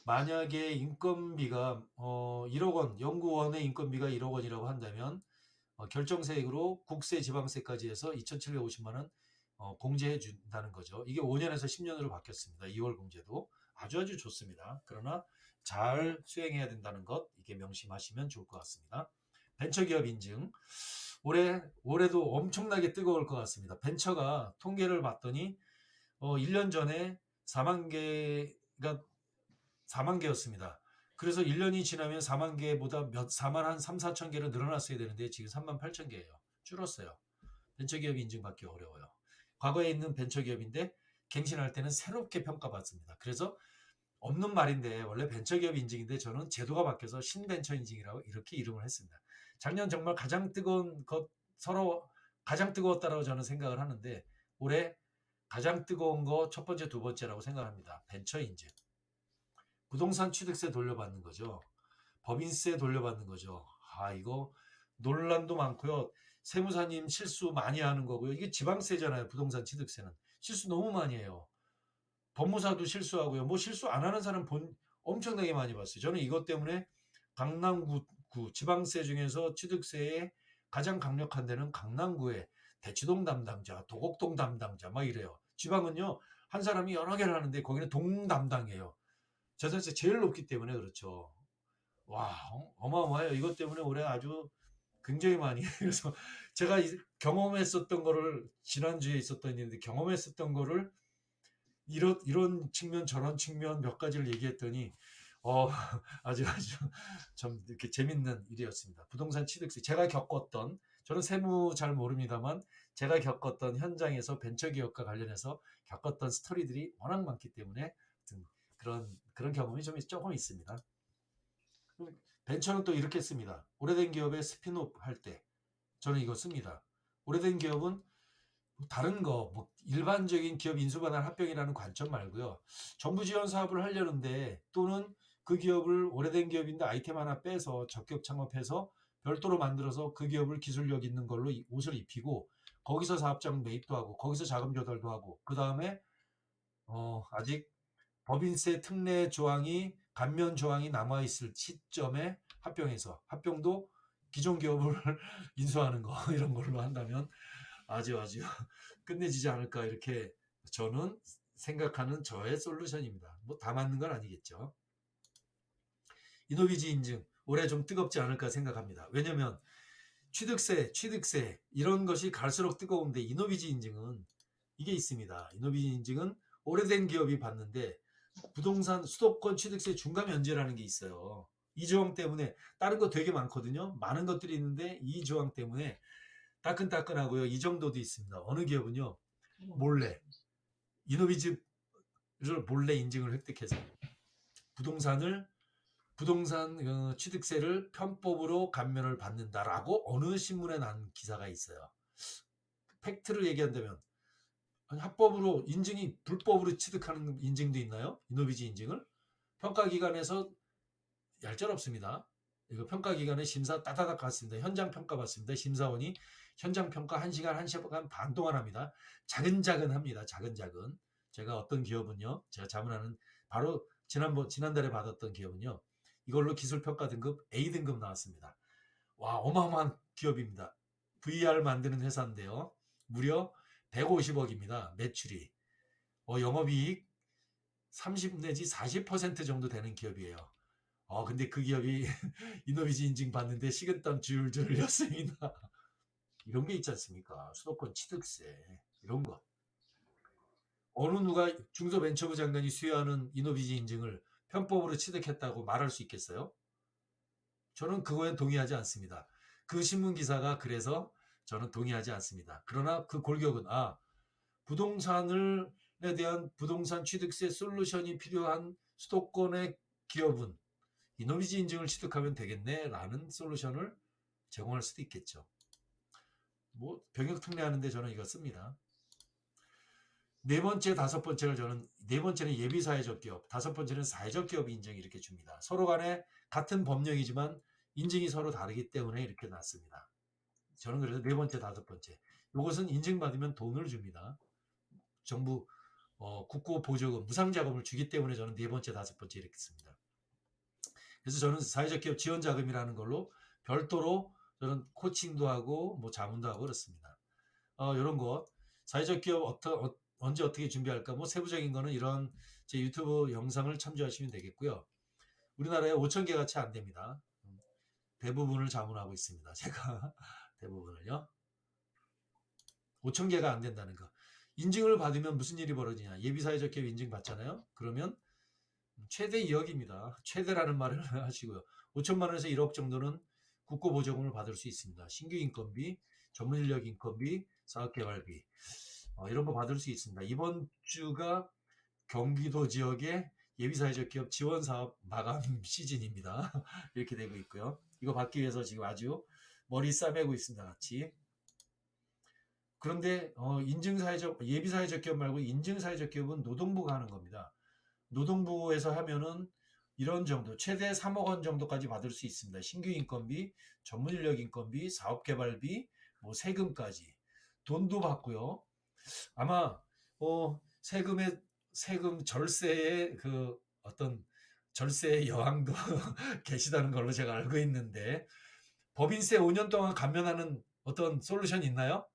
만약에 인건비가 1억 원, 연구원의 인건비가 1억 원이라고 한다면 결정세액으로 국세, 지방세까지 해서 2,750만 원 공제해 준다는 거죠. 이게 5년에서 10년으로 바뀌었습니다. 2월 공제도 아주 좋습니다. 그러나 잘 수행해야 된다는 것 이게 명심하시면 좋을 것 같습니다. 벤처기업 인증 올해도 엄청나게 뜨거울 것 같습니다. 벤처가 통계를 봤더니 1년 전에 4만 개였습니다. 그래서 1년이 지나면 4만 개보다 4만 한 3, 4천 개로 늘어났어야 되는데 지금 3만 8천 개예요. 줄었어요. 벤처기업 인증받기 어려워요. 과거에 있는 벤처기업인데 갱신할 때는 새롭게 평가받습니다. 그래서 없는 말인데 원래 벤처기업 인증인데 저는 제도가 바뀌어서 신벤처 인증이라고 이렇게 이름을 했습니다. 작년 정말 가장 뜨거웠다라고 저는 생각을 하는데 올해 가장 뜨거운 거 첫 번째, 두 번째라고 생각합니다. 벤처 인증. 부동산 취득세 돌려받는 거죠. 법인세 돌려받는 거죠. 이거 논란도 많고요. 세무사님 실수 많이 하는 거고요. 이게 지방세잖아요. 부동산 취득세는. 실수 너무 많이 해요. 법무사도 실수하고요. 뭐 실수 안 하는 사람 엄청나게 많이 봤어요. 저는 이것 때문에 강남구 지방세 중에서 취득세에 가장 강력한 데는 강남구에 대치동 담당자, 도곡동 담당자 막 이래요. 지방은요. 한 사람이 여러 개를 하는데 거기는 동 담당이에요. 재산세 제일 높기 때문에 그렇죠. 와, 어마어마해요. 이것 때문에 올해 아주 굉장히 많이 그래서 제가 경험했었던 거를 지난주에 있었던 일인데 경험했었던 거를 이런 측면 저런 측면 몇 가지를 얘기했더니 아주 좀 이렇게 재밌는 일이었습니다. 부동산 취득세 제가 겪었던 저는 세무 잘 모릅니다만 제가 겪었던 현장에서 벤처기업과 관련해서 겪었던 스토리들이 워낙 많기 때문에 그런 경험이 조금 있습니다. 벤처는 또 이렇게 씁니다. 오래된 기업의 스핀오프 할 때 저는 이거 씁니다. 오래된 기업은 다른 거 일반적인 기업 인수반환 합병이라는 관점 말고요. 정부 지원 사업을 하려는데 또는 그 기업을 오래된 기업인데 아이템 하나 빼서 적격 창업해서 별도로 만들어서 그 기업을 기술력 있는 걸로 옷을 입히고 거기서 사업장 매입도 하고 거기서 자금 조달도 하고 그 다음에 아직 법인세 특례 조항이 감면 조항이 남아있을 시점에 합병도 기존 기업을 인수하는 거 이런 걸로 한다면 아주 끝내지지 않을까 이렇게 저는 생각하는 저의 솔루션입니다. 뭐 다 맞는 건 아니겠죠. 이노비지 인증 올해 좀 뜨겁지 않을까 생각합니다. 왜냐면 취득세 이런 것이 갈수록 뜨거운데 이노비지 인증은 이게 있습니다. 이노비지 인증은 오래된 기업이 받는데 부동산 수도권 취득세 중과 면제라는 게 있어요. 이 조항 때문에 다른 거 되게 많거든요. 많은 것들이 있는데 이 조항 때문에 따끈따끈하고요. 이 정도도 있습니다. 어느 기업은요. 몰래 이노비즈를 몰래 인증을 획득해서 부동산 취득세를 편법으로 감면을 받는다라고 어느 신문에 난 기사가 있어요. 팩트를 얘기한다면 아니, 합법으로 인증이 불법으로 취득하는 인증도 있나요? 이노비즈 인증을 평가기관에서 얄짤없습니다. 이거 평가기관에 심사 따다닥 갔습니다. 현장 평가 받습니다. 심사원이 현장 평가 1시간, 1시간 반 동안 합니다. 자근자근 합니다. 자근자근. 제가 어떤 기업은요. 제가 자문하는 바로 지난달에 받았던 기업은요. 이걸로 기술평가 등급 A 등급 나왔습니다. 와, 어마어마한 기업입니다. VR 만드는 회사인데요. 무려 150억입니다. 매출이. 영업이익 30 내지 40% 정도 되는 기업이에요. 근데 그 기업이 이노비즈 인증 받는데 식은땀 줄줄 흘렸습니다. 이런 게 있지 않습니까? 수도권 취득세 이런 거. 어느 누가 중소벤처부 장관이 수여하는 이노비즈 인증을 편법으로 취득했다고 말할 수 있겠어요? 저는 그거에 동의하지 않습니다. 그 신문 기사가 그래서 저는 동의하지 않습니다. 그러나 그 골격은 부동산에 대한 부동산 취득세 솔루션이 필요한 수도권의 기업은 이노비즈 인증을 취득하면 되겠네라는 솔루션을 제공할 수도 있겠죠. 뭐 병역 특례하는데 저는 이거 씁니다. 네 번째, 다섯 번째를 저는 네 번째는 예비 사회적 기업, 다섯 번째는 사회적 기업 인증 이렇게 줍니다. 서로 간에 같은 법령이지만 인증이 서로 다르기 때문에 이렇게 놨습니다. 저는 그래서 네 번째, 다섯 번째. 이것은 인증받으면 돈을 줍니다. 정부 국고 보조금, 무상자금을 주기 때문에 저는 네 번째, 다섯 번째 이렇게 씁니다. 그래서 저는 사회적 기업 지원 자금이라는 걸로 별도로 저는 코칭도 하고 뭐 자문도 하고 그렇습니다. 이런 거 사회적 기업 언제 어떻게 준비할까 뭐 세부적인 거는 이런 제 유튜브 영상을 참조하시면 되겠고요. 우리나라에 5,000개가 채 안 됩니다. 대부분을 자문하고 있습니다. 제가 대부분을요. 5,000개가 안 된다는 거. 인증을 받으면 무슨 일이 벌어지냐. 예비사회적 기업 인증 받잖아요. 그러면 최대 2억입니다. 최대라는 말을 하시고요. 5천만 원에서 1억 정도는 국고보조금을 받을 수 있습니다. 신규 인건비, 전문인력 인건비, 사업개발비 이런 거 받을 수 있습니다. 이번 주가 경기도 지역의 예비사회적 기업 지원사업 마감 시즌입니다. 이렇게 되고 있고요. 이거 받기 위해서 지금 아주 머리 싸매고 있습니다. 같이. 그런데 예비사회적 기업 말고 인증사회적 기업은 노동부가 하는 겁니다. 노동부에서 하면은 이런 정도 최대 3억 원 정도까지 받을 수 있습니다. 신규 인건비, 전문인력 인건비, 사업개발비, 뭐 세금까지 돈도 받고요. 아마 세금 절세의 그 어떤 절세의 여왕도 계시다는 걸로 제가 알고 있는데 법인세 5년 동안 감면하는 어떤 솔루션 있나요?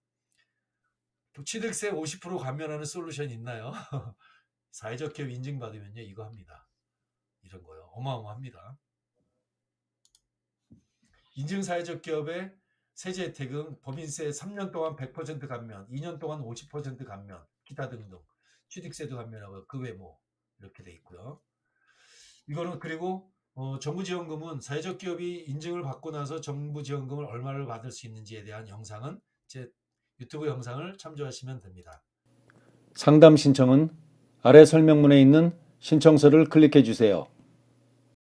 취득세 50% 감면하는 솔루션 있나요? 사회적 기업 인증받으면요 이거 합니다. 이런 거요. 어마어마합니다. 인증 사회적 기업의 세제 혜택은 법인세 3년 동안 100% 감면, 2년 동안 50% 감면, 기타 등등 취득세도 감면하고 그 외 뭐 이렇게 돼 있고요. 이거는 그리고 정부 지원금은 사회적 기업이 인증을 받고 나서 정부 지원금을 얼마를 받을 수 있는지에 대한 영상은 제 유튜브 영상을 참조하시면 됩니다. 상담 신청은 아래 설명문에 있는 신청서를 클릭해 주세요.